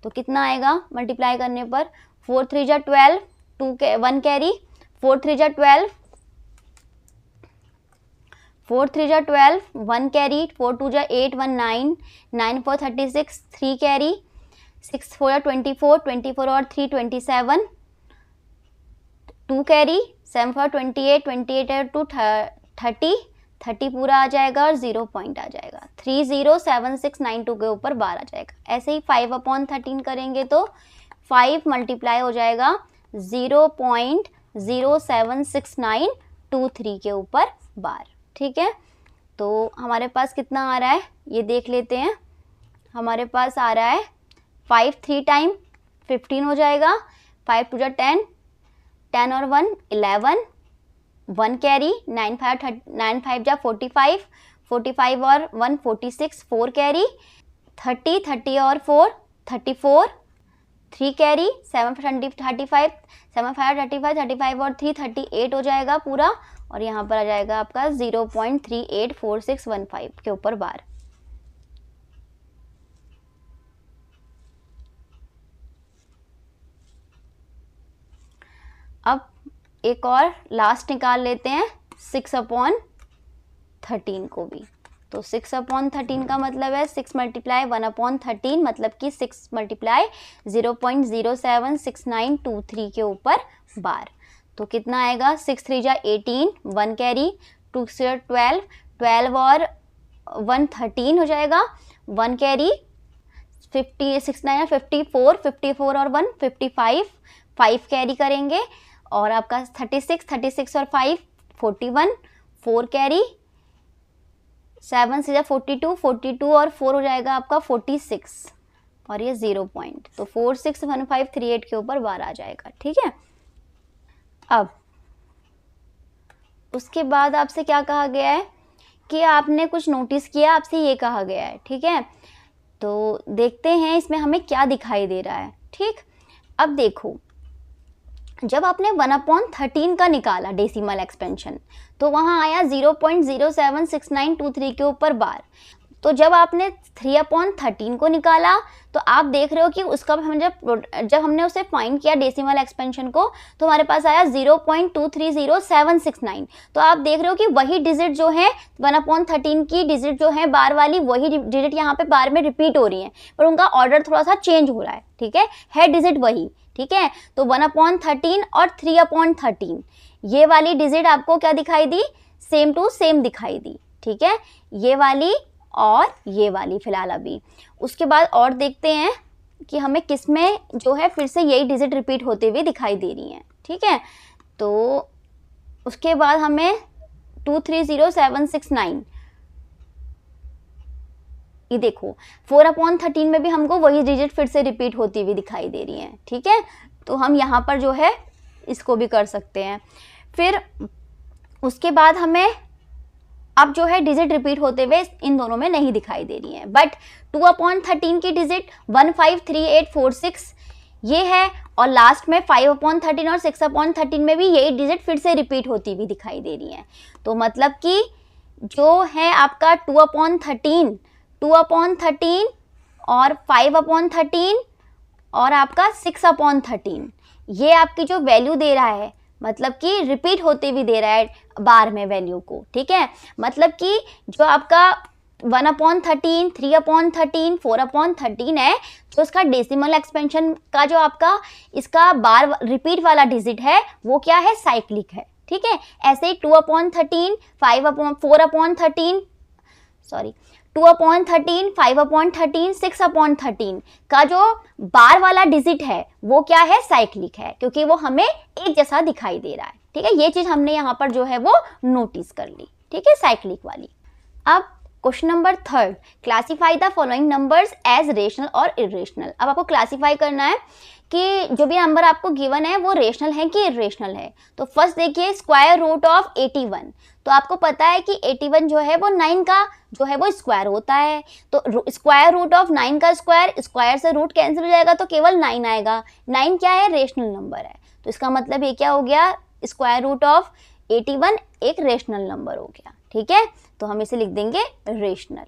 तो कितना आएगा मल्टीप्लाई करने पर? 4 3 जा 12, 1 कैरी, 4 3 जा 12, 4 3 जा 12, 1 कैरी, 4 2 जा 8, 1 9, 9 4 36, 3 कैरी, 6 4 जा 24, 24 और 3 27, 2 कैरी, 7 4 28, 28 और 2 30, 30 पूरा आ जाएगा और 0 पॉइंट आ जाएगा। 307692 के ऊपर बार आ जाएगा। ऐसे ही 5/13 करेंगे तो 5 मल्टीप्लाई हो जाएगा 0.07692 के ऊपर बार। ठीक है, तो हमारे पास कितना आ रहा है ये देख लेते हैं। हमारे पास आ रहा है 5 3 टाइम 15 हो जाएगा, 5 2 जा 10, 10 और 1 11, 1 कैरी, 9 5 जा 45, 45 और 1 46, 4 कैरी, 30 30 और 4 34, 3 कैरी, 7 35, 7 5 35, 35 और 3 38 हो जाएगा पूरा, और यहाँ पर आ जाएगा आपका 0.384615 के ऊपर बार। अब एक और लास्ट निकाल लेते हैं 6/13 को भी। तो 6/13 का मतलब है 6 मल्टीप्लाई 1/13, मतलब कि 6 मल्टीप्लाई 0.07692 के ऊपर बार। तो कितना आएगा? 6 3 जा 18, 1 कैरी, 2 6 12, 12 और 1 13 हो जाएगा, 1 कैरी, 50 6 9 54, 54 और 1 55, 5 कैरी करेंगे, और आपका 36 36 और 5 41, 4 कैरी, 7 6 42, 42 और 4 हो जाएगा आपका 46, और ये 0 पॉइंट। तो 461538 के ऊपर बार आ जाएगा। ठीक है, अब उसके बाद आपसे क्या कहा गया है कि आपने कुछ नोटिस किया, आपसे ये कहा गया है। ठीक है, तो देखते हैं इसमें हमें क्या दिखाई दे रहा है। ठीक, अब देखो, जब आपने 1/13 का निकाला डेसिमल एक्सपेंशन, तो वहाँ आया 0.07692 के ऊपर बार। तो जब आपने 3/13 को निकाला, तो आप देख रहे हो कि उसका हम जब हमने उसे फाइंड किया डेसिमल एक्सपेंशन को, तो हमारे पास आया 0.230769। तो आप देख रहे हो कि वही डिजिट जो है 1/13 की डिजिट जो है बार वाली, वही डिजिट यहाँ पे बार में रिपीट हो रही है, पर उनका ऑर्डर थोड़ा सा चेंज हो रहा है। ठीक है डिजिट वही। ठीक है, तो 1/13 और 3/13 ये वाली डिजिट आपको क्या दिखाई दी? सेम टू सेम दिखाई दी। ठीक है, ये वाली और ये वाली फिलहाल अभी। उसके बाद और देखते हैं कि हमें किस में जो है फिर से यही डिजिट रिपीट होते हुए दिखाई दे रही हैं। ठीक है, तो उसके बाद हमें 230769, ये देखो 4/13 में भी हमको वही डिजिट फिर से रिपीट होती हुई दिखाई दे रही हैं। ठीक है, तो हम यहाँ पर जो है इसको भी कर सकते हैं। फिर उसके बाद हमें अब जो है डिजिट रिपीट होते हुए इन दोनों में नहीं दिखाई दे रही हैं, बट 2/13 की डिजिट 153846 ये है, और लास्ट में 5/13 और 6/13 में भी यही डिजिट फिर से रिपीट होती हुई दिखाई दे रही हैं। तो मतलब कि जो है आपका 2/13 और 5/13 और आपका 6/13, ये आपकी जो वैल्यू दे रहा है, मतलब कि रिपीट होते हुए दे रहा है बार में वैल्यू को। ठीक है, मतलब कि जो आपका 1/13, 3/13, 4/13 है, जो इसका डेसिमल एक्सपेंशन का जो आपका इसका बार रिपीट वाला डिजिट है, वो क्या है? साइक्लिक है। ठीक है। ऐसे ही 2/13, 4/13, सॉरी 2/13, 5/13, 6/13 का जो बार वाला डिजिट है वो क्या है, साइक्लिक है, क्योंकि वो हमें एक जैसा दिखाई दे रहा है। ठीक है, ये चीज हमने यहाँ पर जो है वो नोटिस कर ली। ठीक है, साइक्लिक वाली। अब question number 3, classify the following numbers as rational और इरेशनल। अब आपको क्लासीफाई करना है कि जो भी नंबर आपको गिवन है वो रेशनल है कि इरेशनल है। तो फर्स्ट देखिए, स्क्वायर रूट ऑफ 81। तो आपको पता है कि 81 जो है वो 9 का जो है वो स्क्वायर होता है। तो स्क्वायर रूट ऑफ 9 का स्क्वायर से रूट कैंसिल हो जाएगा तो केवल 9 आएगा। 9 क्या है, रेशनल नंबर है। तो इसका मतलब ये क्या हो गया, स्क्वायर रूट ऑफ 81 एक रेशनल नंबर हो गया। ठीक है, तो हम इसे लिख देंगे रेशनल।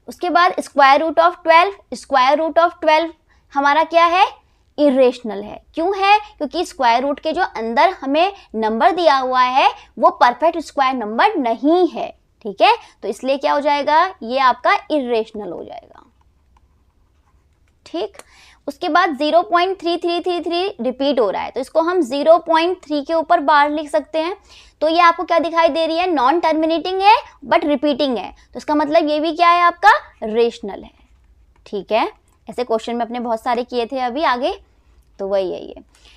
उसके बाद square root of 12, square root of 12 हमारा क्या है, इरेशनल है। क्यों है, क्योंकि स्क्वायर रूट के जो अंदर हमें नंबर दिया हुआ है वो परफेक्ट स्क्वायर नंबर नहीं है। ठीक है, तो इसलिए क्या हो जाएगा, ये आपका इरेशनल हो जाएगा। ठीक, उसके बाद 0.3333 रिपीट हो रहा है, तो इसको हम 0.3 के ऊपर बार लिख सकते हैं। तो ये आपको क्या दिखाई दे रही है, नॉन टर्मिनेटिंग है बट रिपीटिंग है, तो इसका मतलब ये भी क्या है, आपका रेशनल है। ठीक है, ऐसे क्वेश्चन में अपने बहुत सारे किए थे अभी आगे, तो वही है ये।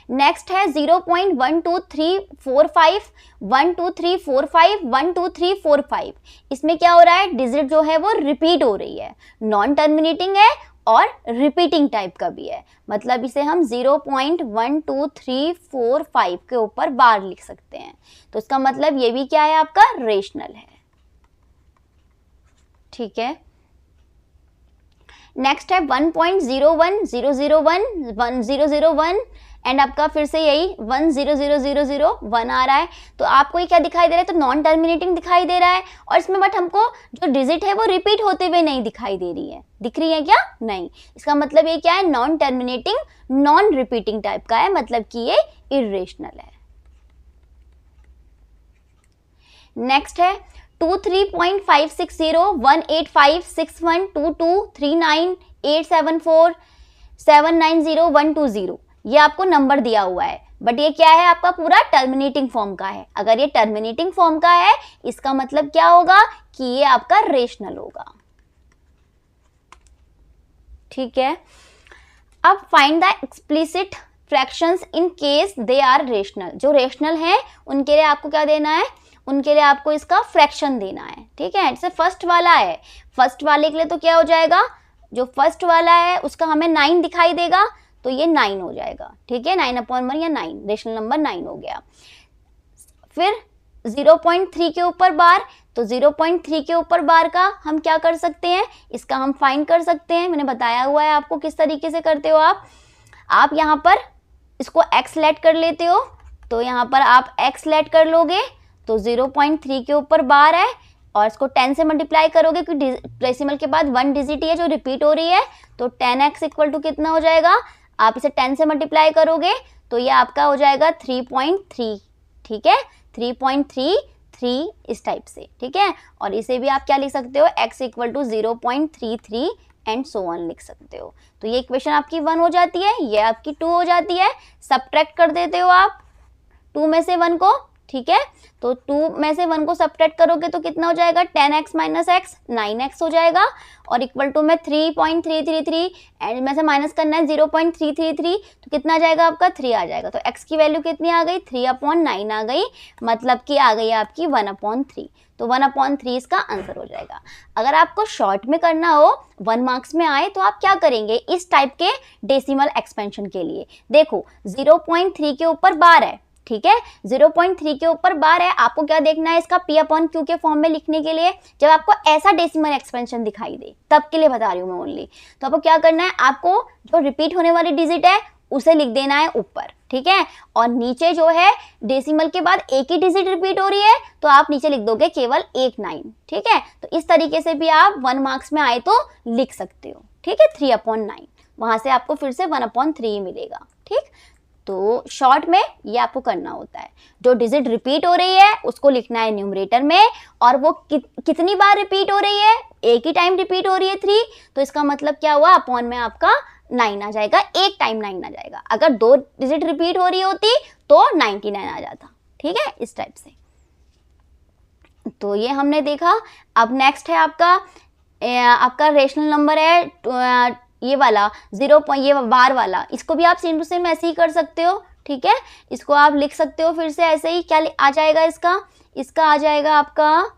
नेक्स्ट है 0.12345, 12345, 12345। इसमें क्या हो रहा है, डिजिट जो है वो रिपीट हो रही है, नॉन टर्मिनेटिंग है और रिपीटिंग टाइप का भी है, मतलब इसे हम 0.12345 के ऊपर बार लिख सकते हैं। तो इसका मतलब ये भी क्या है, आपका रेशनल है। ठीक है, नेक्स्ट है 1.01001, 1001 एंड आपका फिर से यही 1000001 आ रहा है। तो आपको ये क्या दिखाई दे रहा है, तो नॉन टर्मिनेटिंग दिखाई दे रहा है, और इसमें बट हमको जो डिजिट है वो रिपीट होते हुए नहीं दिखाई दे रही है। दिख रही है क्या, नहीं। इसका मतलब ये क्या है, non terminating non repeating type का है, मतलब कि ये इरेशनल है। नेक्स्ट है 23.560, 185, 61, 22, 39, 874, 790, 120। ये आपको नंबर दिया हुआ है, बट ये क्या है, आपका पूरा टर्मिनेटिंग फॉर्म का है। अगर ये टर्मिनेटिंग फॉर्म का है, इसका मतलब क्या होगा कि ये आपका रेशनल होगा। ठीक है, अब find the explicit fractions in case they are rational. जो रेशनल है उनके लिए आपको क्या देना है, उनके लिए आपको इसका फ्रैक्शन देना है। ठीक है, जैसे फर्स्ट वाला है, फर्स्ट वाले के लिए तो क्या हो जाएगा, जो फर्स्ट वाला है उसका हमें 9 दिखाई देगा, तो ये 9 हो जाएगा। ठीक है, 9/1 या 9, रेशनल नंबर 9 हो गया। फिर 0.3 के ऊपर बार, तो 0.3 के ऊपर बार का हम क्या कर सकते हैं, इसका हम फाइंड कर सकते हैं। मैंने बताया हुआ है आपको किस तरीके से करते हो। आप यहाँ पर इसको x लेट कर लेते हो, तो यहाँ पर आप x लेट कर लोगे, तो 0.3 के ऊपर बार है और इसको 10 से मल्टीप्लाई करोगे, क्योंकि डेसिमल के बाद 1 डिजिट ही है जो रिपीट हो रही है, तो 10x इक्वल टू कितना हो जाएगा, आप इसे 10 से मल्टीप्लाई करोगे तो ये आपका हो जाएगा 3.3। ठीक है, 3.33 इस टाइप से। ठीक है, और इसे भी आप क्या लिख सकते हो, x equal to 0.33 and so on लिख सकते हो। तो ये इक्वेशन आपकी 1 हो जाती है, ये आपकी 2 हो जाती है। सब्ट्रैक्ट कर देते हो आप 2 में से 1 को। ठीक है, तो 2 में से 1 को सब्ट्रैक्ट करोगे तो कितना हो जाएगा, 10x माइनस x 9x हो जाएगा, और इक्वल टू में 3.333 एंड में से माइनस करना है 0.333, तो कितना आ जाएगा आपका 3 आ जाएगा। तो x की वैल्यू कितनी आ गई, 3/9 आ गई, मतलब कि आ गई आपकी 1/3। तो 1/3 इसका आंसर हो जाएगा। अगर आपको शॉर्ट में करना हो, 1 मार्क्स में आए, तो आप क्या करेंगे, इस टाइप के डेसिमल एक्सपेंशन के लिए देखो 0.3 के ऊपर बार है। ठीक है, 0.3 के ऊपर बार है, आपको क्या देखना है, इसका p/q के फॉर्म में लिखने के लिए जब आपको ऐसा डेसिमल एक्सपेंशन दिखाई दे, तब के लिए बता रही हूँ मैं ओनली। तो आपको क्या करना है, आपको जो रिपीट होने वाली डिजिट है उसे लिख देना है ऊपर। ठीक है, और नीचे जो है डेसिमल के बाद एक ही डिजिट रिपीट हो रही है, तो आप नीचे लिख दोगे केवल 1 9। ठीक है, तो इस तरीके से भी आप 1 मार्क्स में आए तो लिख सकते हो। ठीक है, 3/9, वहां से आपको फिर से 1/3 मिलेगा। ठीक, तो शॉर्ट में ये आपको करना होता है, जो डिजिट रिपीट हो रही है उसको लिखना है न्यूमरेटर में, और वो कितनी बार रिपीट हो रही है, एक ही टाइम रिपीट हो रही है 3, तो इसका मतलब क्या हुआ, अपॉन में आपका 9 आ जाएगा, एक टाइम 9 आ जाएगा। अगर 2 डिजिट रिपीट हो रही होती तो 99 आ जाता। ठीक है, इस टाइप से। तो ये हमने देखा। अब नेक्स्ट है आपका रेशनल नंबर है ये वाला 0. ये बार वाला, इसको भी आप सेम टू सेम ऐसे ही कर सकते हो, ठीक है। इसको आप लिख सकते हो फिर से ऐसे ही। क्या आ जाएगा इसका आ जाएगा आपका,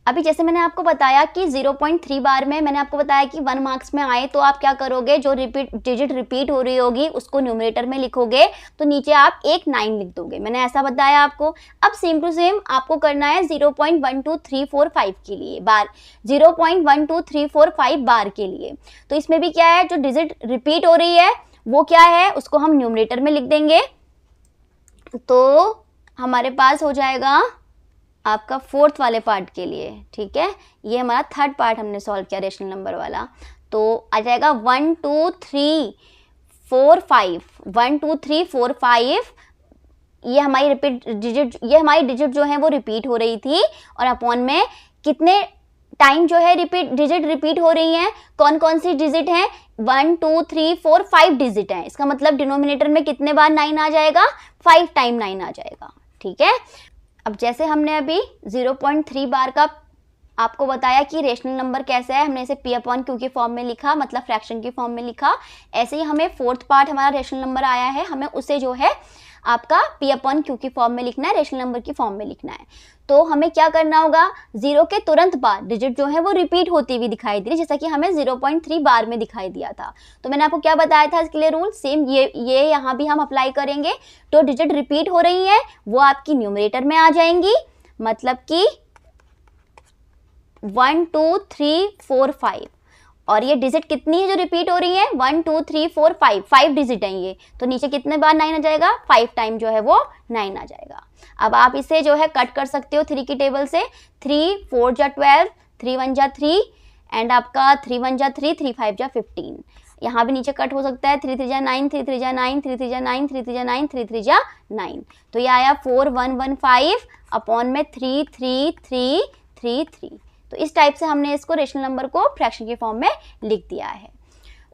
अभी जैसे मैंने आपको बताया कि 0.3 बार में मैंने आपको बताया कि 1 मार्क्स में आए तो आप क्या करोगे, जो डिजिट रिपीट हो रही होगी उसको न्यूमरेटर में लिखोगे, तो नीचे आप एक 9 लिख दोगे, मैंने ऐसा बताया आपको। अब सेम टू सेम आपको करना है 0.12345 के लिए बार, 0.12345 बार के लिए। तो इसमें भी क्या है, जो डिजिट रिपीट हो रही है वो क्या है, उसको हम न्यूमरेटर में लिख देंगे। तो हमारे पास हो जाएगा आपका 4th वाले पार्ट के लिए, ठीक है। ये हमारा 3rd पार्ट हमने सॉल्व किया रेशनल नंबर वाला। तो आ जाएगा 1 2 3 4 5, 1 2 3 4 5। ये हमारी डिजिट जो है वो रिपीट हो रही थी, और अपॉन में कितने टाइम जो है डिजिट रिपीट हो रही हैं, कौन कौन सी डिजिट हैं, 1 2 3 4 5 डिजिट हैं। इसका मतलब डिनोमिनेटर में कितने बार 9 आ जाएगा, 5 टाइम 9 आ जाएगा, ठीक है। अब जैसे हमने अभी 0.3 बार का आपको बताया कि रेशनल नंबर कैसे है, हमने इसे P/Q के फॉर्म में लिखा, मतलब फ्रैक्शन के फॉर्म में लिखा। ऐसे ही हमें 4th पार्ट हमारा रेशनल नंबर आया है, हमें उसे जो है आपका P/Q के फॉर्म में लिखना है, रेशनल नंबर की फॉर्म में लिखना है। तो हमें क्या करना होगा, 0 के तुरंत बाद डिजिट जो है वो रिपीट होती हुई दिखाई दे रही, जैसा कि हमें 0.3 बार में दिखाई दिया था। तो मैंने आपको क्या बताया था इसके लिए रूल, सेम ये यहाँ भी हम अप्लाई करेंगे। तो डिजिट रिपीट हो रही है वो आपकी न्यूमरेटर में आ जाएंगी, मतलब कि 1 2 3 4 5। और ये डिजिट कितनी है जो रिपीट हो रही है, 1 2 3 4 5 डिजिट हैं ये। तो नीचे कितने बार 9 आ जाएगा, 5 टाइम जो है वो 9 आ जाएगा। अब आप इसे जो है कट कर सकते हो 3 की टेबल से, 3 4 जा 12, 3 1 जा 3, एंड आपका 3 1 जा 3, 3 5 जा 15। यहाँ भी नीचे कट हो सकता है, 3 3 जा 9, 3 3 जा 9, 3 3 जा 9, 3 3 जा 9, 3 3 जा 9। तो ये आया 4 1 1 5 अपॉन में 3 3 3 3 3। तो इस टाइप से हमने इसको रेशनल नंबर को फ्रैक्शन के फॉर्म में लिख दिया है।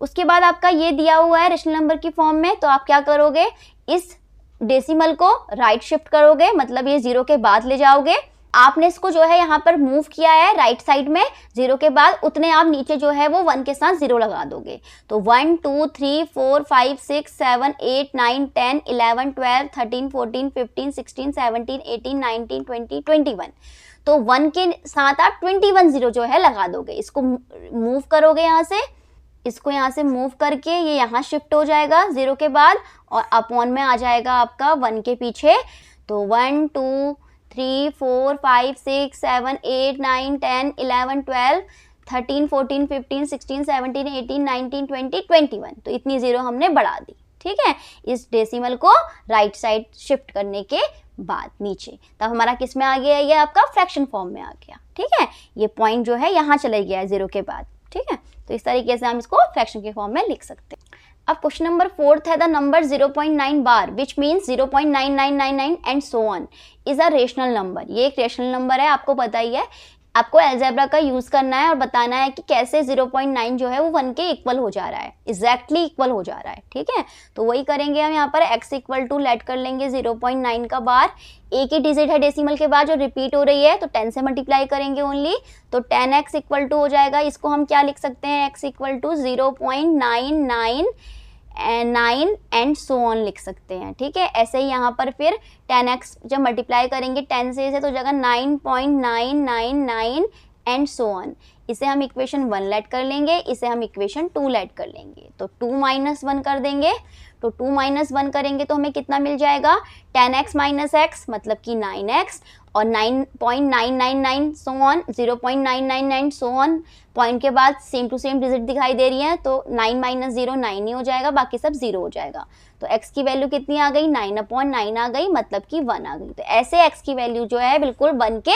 उसके बाद आपका ये दिया हुआ है रेशनल नंबर की फॉर्म में, तो आप क्या करोगे, इस डेसिमल को राइट शिफ्ट करोगे, मतलब ये 0 के बाद ले जाओगे। आपने इसको जो है यहाँ पर मूव किया है राइट साइड में 0 के बाद, उतने आप नीचे जो है वो 1 के साथ 0 लगा दोगे। तो 1 2 3 4 5 6 7 8 9 10 11 12 13 14 15 16 17 18 19 20 21। तो 1 के साथ आप 21 0 जो है लगा दोगे। इसको मूव करोगे यहाँ से, इसको यहाँ से मूव करके ये यहाँ शिफ्ट हो जाएगा 0 के बाद, और अपॉन में आ जाएगा आपका 1 के पीछे। तो 1 2 3 4 5 6 7 8 9 10 11 12 13 14 15 16 17 18 19 20 21। तो इतनी 0 हमने बढ़ा दी, ठीक है, इस डेसिमल को राइट साइड शिफ्ट करने के बाद नीचे। तब हमारा किस में आ गया, ये आपका फ्रैक्शन फॉर्म में आ गया, ठीक है। ये पॉइंट जो है यहाँ चले गया है 0 के बाद, ठीक है। तो इस तरीके से हम इसको फ्रैक्शन के फॉर्म में लिख सकते हैं। अब क्वेश्चन नंबर 4th है, the number 0.9 bar which means 0.9999 and so on is a rational number. ये एक रेशनल नंबर है, आपको पता ही है। आपको अलजेब्रा का यूज करना है और बताना है कि कैसे 0.9 जो है वो 1 के इक्वल हो जा रहा है, एग्जैक्टली इक्वल हो जा रहा है, ठीक है। तो वही करेंगे हम यहाँ पर, x इक्वल टू लेट कर लेंगे 0.9 का बार, एक ही डिजिट है डेसिमल के बाद जो रिपीट हो रही है, तो 10 से मल्टीप्लाई करेंगे ओनली, तो 10x इक्वल टू हो जाएगा। इसको हम क्या लिख सकते हैं, x equal to 0.999 and so on लिख सकते हैं, ठीक है। ऐसे ही यहाँ पर फिर 10x जब मल्टीप्लाई करेंगे 10 से तो जगह 9.999 एंड सो ऑन। इसे हम इक्वेशन 1 लेट कर लेंगे, इसे हम इक्वेशन 2 लेट कर लेंगे, तो 2 - 1 कर देंगे। तो 2 - 1 करेंगे तो हमें कितना मिल जाएगा, 10x - x मतलब कि 9x, और 9.999 so on, 0.999 so on. Point के बाद सेम टू सेम डिजिट दिखाई दे रही है, तो 9 - 0 9 ही हो जाएगा, बाकी सब 0 हो जाएगा। तो x की वैल्यू कितनी आ गई, 9/9 आ गई, मतलब कि 1 आ गई। तो ऐसे x की वैल्यू जो है बिल्कुल 1 के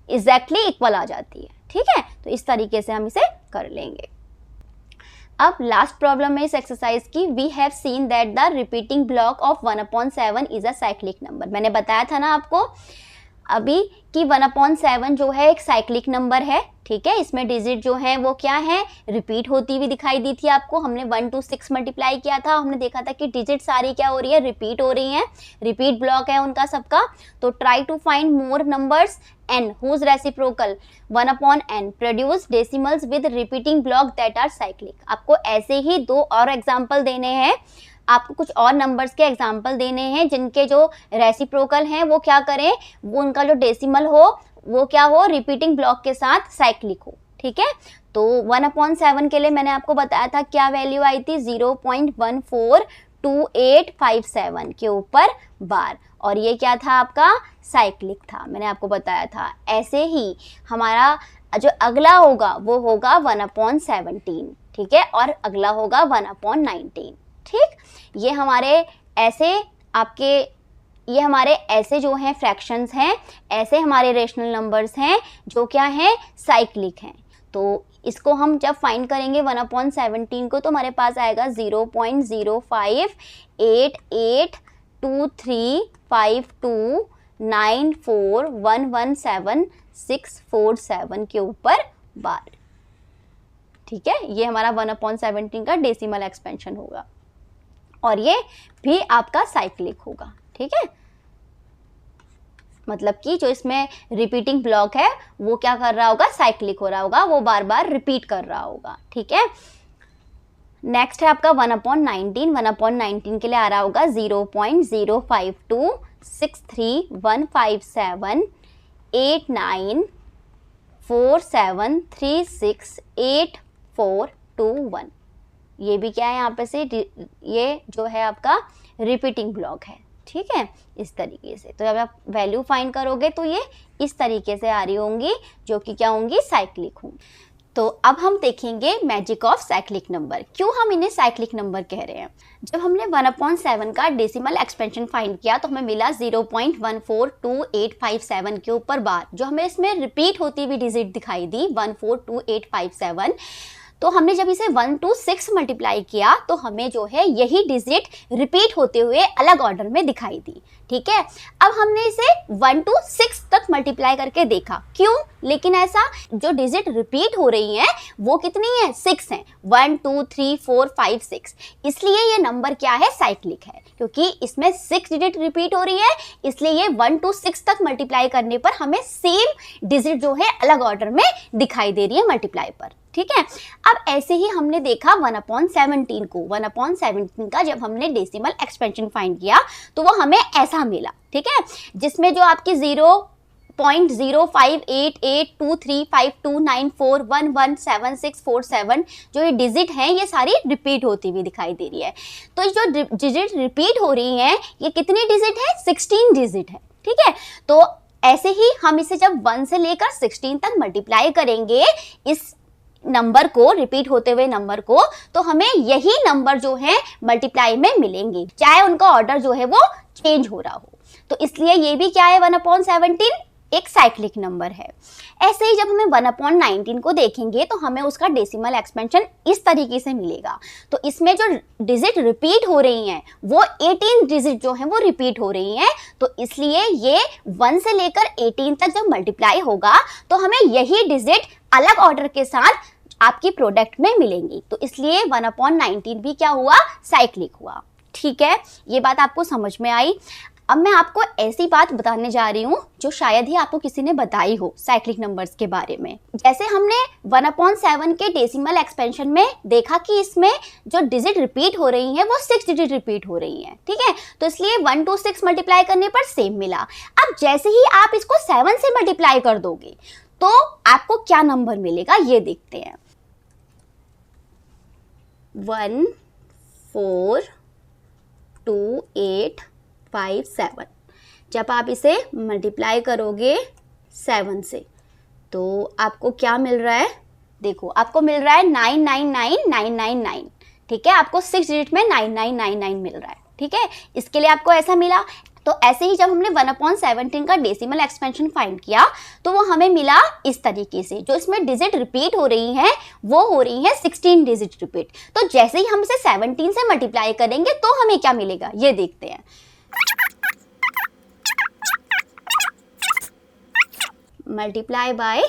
एग्जैक्टली इक्वल आ जाती है, ठीक है। तो इस तरीके से हम इसे कर लेंगे। अब लास्ट प्रॉब्लम है इस एक्सरसाइज की, we have seen that the repeating block of 1/7 is a cyclic number. मैंने बताया था ना आपको, अभी कि 1/7 जो है एक साइक्लिक नंबर है, ठीक है। इसमें डिजिट जो है वो क्या है, रिपीट होती हुई दिखाई दी थी आपको। हमने 1 to 6 मल्टीप्लाई किया था, हमने देखा था कि डिजिट सारी क्या हो रही है, रिपीट हो रही हैं, रिपीट ब्लॉक है उनका सबका। तो try to find more numbers n whose reciprocal 1/n produce decimals with repeating block that are cyclic। आपको ऐसे ही 2 और एग्जाम्पल देने हैं, आपको कुछ और नंबर्स के एग्जाम्पल देने हैं जिनके जो रेसिप्रोकल हैं वो क्या करें, वो उनका जो डेसिमल हो वो क्या हो, रिपीटिंग ब्लॉक के साथ साइक्लिक हो, ठीक है। तो 1/7 के लिए मैंने आपको बताया था क्या वैल्यू आई थी, 0.142857 के ऊपर बार, और ये क्या था आपका, साइक्लिक था, मैंने आपको बताया था। ऐसे ही हमारा जो अगला होगा वो होगा 1/17, ठीक है, और अगला होगा 1/19, ठीक। ये हमारे ऐसे जो हैं फ्रैक्शंस हैं, ऐसे हमारे रेशनल नंबर्स हैं जो क्या हैं, साइक्लिक हैं। तो इसको हम जब फाइंड करेंगे 1/17 को, तो हमारे पास आएगा 0.05888235294117647 के ऊपर बार, ठीक है। ये हमारा 1/17 का डेसिमल एक्सपेंशन होगा, और ये भी आपका साइक्लिक होगा, ठीक है। मतलब कि जो इसमें रिपीटिंग ब्लॉक है वो क्या कर रहा होगा, साइक्लिक हो रहा होगा, वो बार बार रिपीट कर रहा होगा, ठीक है। नेक्स्ट है आपका 1/19। 1/19 के लिए आ रहा होगा 0.052631578947368421। ये भी क्या है यहाँ पे से, ये जो है आपका रिपीटिंग ब्लॉक है, ठीक है, इस तरीके से। तो जब आप वैल्यू फाइंड करोगे तो ये इस तरीके से आ रही होंगी, जो कि क्या होंगी, साइक्लिक होंगी। तो अब हम देखेंगे मैजिक ऑफ साइक्लिक नंबर। क्यों हम इन्हें साइक्लिक नंबर कह रहे हैं। जब हमने 1/7 का डेसिमल एक्सपेंशन फाइंड किया तो हमें मिला 0.142857 के ऊपर बार, जो हमें इसमें रिपीट होती हुई डिजिट दिखाई दी 142857। तो हमने जब इसे 1 to 6 मल्टीप्लाई किया तो हमें जो है यही डिजिट रिपीट होते हुए अलग ऑर्डर में दिखाई दी, ठीक है। अब हमने इसे 1 to 6 तक मल्टीप्लाई करके देखा, क्यों, लेकिन ऐसा जो डिजिट रिपीट हो रही हैं वो कितनी है, 6 हैं, 1 2 3 4 5 6। इसलिए ये नंबर क्या है, साइक्लिक है, क्योंकि इसमें 6 डिजिट रिपीट हो रही है, इसलिए ये 1 to 6 तक मल्टीप्लाई करने पर हमें सेम डिजिट जो है अलग ऑर्डर में दिखाई दे रही है मल्टीप्लाई पर, ठीक है। अब ऐसे ही हमने देखा 1/17 को। 1/17 का जब हमने डेसिमल एक्सपेंशन फाइंड किया तो वो हमें ऐसा मिला, ठीक है, जिसमें जो आपकी 0.0588235294117647 जो ये डिजिट हैं ये सारी रिपीट होती हुई दिखाई दे रही है। तो जो डिजिट रिपीट हो रही हैं ये कितनी डिजिट है, 16 डिजिट है, ठीक है। तो ऐसे ही हम इसे जब 1 से लेकर 16 तक मल्टीप्लाई करेंगे इस नंबर को, रिपीट होते हुए नंबर को, तो हमें यही नंबर जो है मल्टीप्लाई में मिलेंगे, चाहे उनका ऑर्डर जो है वो चेंज हो रहा हो। तो इसलिए ये भी क्या है, 1/17 एक साइक्लिक नंबर है। ऐसे ही जब हमें 1/19 को देखेंगे तो हमें उसका डेसिमल एक्सपेंशन इस तरीके से मिलेगा। तो इसमें जो डिजिट रिपीट हो रही हैं वो 18 डिजिट जो हैं वो रिपीट हो रही हैं, तो इसलिए ये 1 से लेकर 18 तक जब मल्टीप्लाई होगा तो हमें यही डिजिट अलग ऑर्डर के साथ आपकी प्रोडक्ट में मिलेंगी। तो इसलिए 1/19 भी क्या हुआ, साइक्लिक हुआ, ठीक है। ये बात आपको समझ में आई। अब मैं आपको ऐसी बात बताने जा रही हूँ जो शायद ही आपको किसी ने बताई हो साइक्लिक नंबर्स के बारे में। जैसे हमने 1/7 के डेसिमल एक्सपेंशन में देखा कि इसमें जो डिजिट रिपीट हो रही हैं वो 6 डिजिट रिपीट हो रही हैं, ठीक है। तो इसलिए 1 to 6 मल्टीप्लाई करने पर सेम मिला। अब जैसे ही आप इसको 7 से मल्टीप्लाई कर दोगे तो आपको क्या नंबर मिलेगा, ये देखते हैं। 14285 जब आप इसे मल्टीप्लाई करोगे 7 से तो आपको क्या मिल रहा है, देखो आपको मिल रहा है 999999, ठीक है। आपको 6 डिजिट में 9999 मिल रहा है, ठीक है। इसके लिए आपको ऐसा मिला। तो ऐसे ही जब हमने 1/17 का डेसिमल एक्सपेंशन फाइंड किया तो वो हमें मिला इस तरीके से। जो इसमें डिजिट रिपीट हो रही हैं वो हो रही है 16 डिजिट रिपीट। तो जैसे ही हम इसे 17 से मल्टीप्लाई करेंगे तो हमें क्या मिलेगा, ये देखते हैं। मल्टीप्लाई बाय,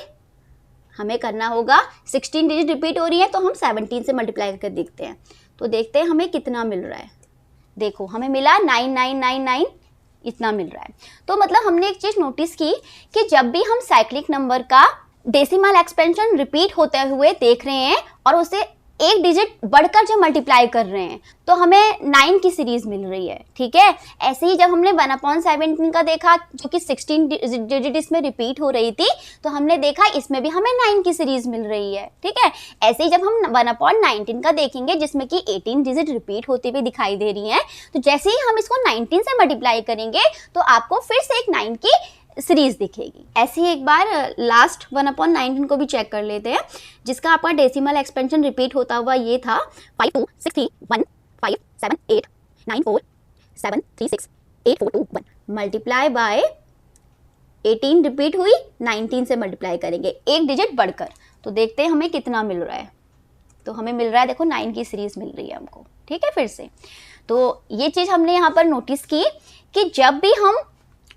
हमें करना होगा 16 डिजिट रिपीट हो रही है तो हम 17 से मल्टीप्लाई करके देखते हैं। तो देखते हैं हमें कितना मिल रहा है। देखो हमें मिला 9999, इतना मिल रहा है। तो मतलब हमने एक चीज़ नोटिस की कि जब भी हम साइक्लिक नंबर का डेसिमल एक्सपेंशन रिपीट होते हुए देख रहे हैं और उसे एक डिजिट बढ़कर जब मल्टीप्लाई कर रहे हैं तो हमें 9 की सीरीज मिल रही है, ठीक है। ऐसे ही जब हमने 1/17 का देखा जो कि 16 डिजिट इसमें रिपीट हो रही थी, तो हमने देखा इसमें भी हमें 9 की सीरीज मिल रही है, ठीक है। ऐसे ही जब हम 1/19 का देखेंगे जिसमें कि 18 डिजिट रिपीट होती हुई दिखाई दे रही हैं, तो जैसे ही हम इसको 19 से मल्टीप्लाई करेंगे तो आपको फिर से एक 9 की सीरीज दिखेगी। ऐसे ही एक बार लास्ट 1/19 को भी चेक कर लेते हैं, जिसका आपका डेसिमल एक्सपेंशन रिपीट होता हुआ ये था 5263157894736842 मल्टीप्लाई बाय 18 रिपीट हुई, 19 से मल्टीप्लाई करेंगे एक डिजिट बढ़कर, तो देखते हैं हमें कितना मिल रहा है। तो हमें मिल रहा है, देखो 9 की सीरीज मिल रही है हमको, ठीक है। फिर से तो ये चीज़ हमने यहाँ पर नोटिस की कि जब भी हम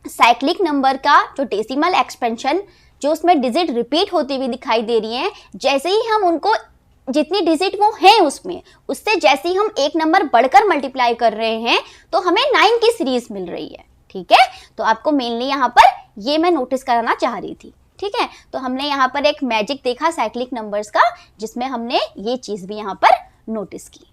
साइक्लिक नंबर का जो डेसिमल एक्सपेंशन जो उसमें डिजिट रिपीट होती हुई दिखाई दे रही हैं, जैसे ही हम उनको जितनी डिजिट वो हैं उसमें उससे जैसे ही हम एक नंबर बढ़कर मल्टीप्लाई कर रहे हैं तो हमें 9 की सीरीज मिल रही है, ठीक है। तो आपको मेनली यहाँ पर ये मैं नोटिस कराना चाह रही थी, ठीक है। तो हमने यहाँ पर एक मैजिक देखा साइक्लिक नंबर्स का, जिसमें हमने ये चीज़ भी यहाँ पर नोटिस की।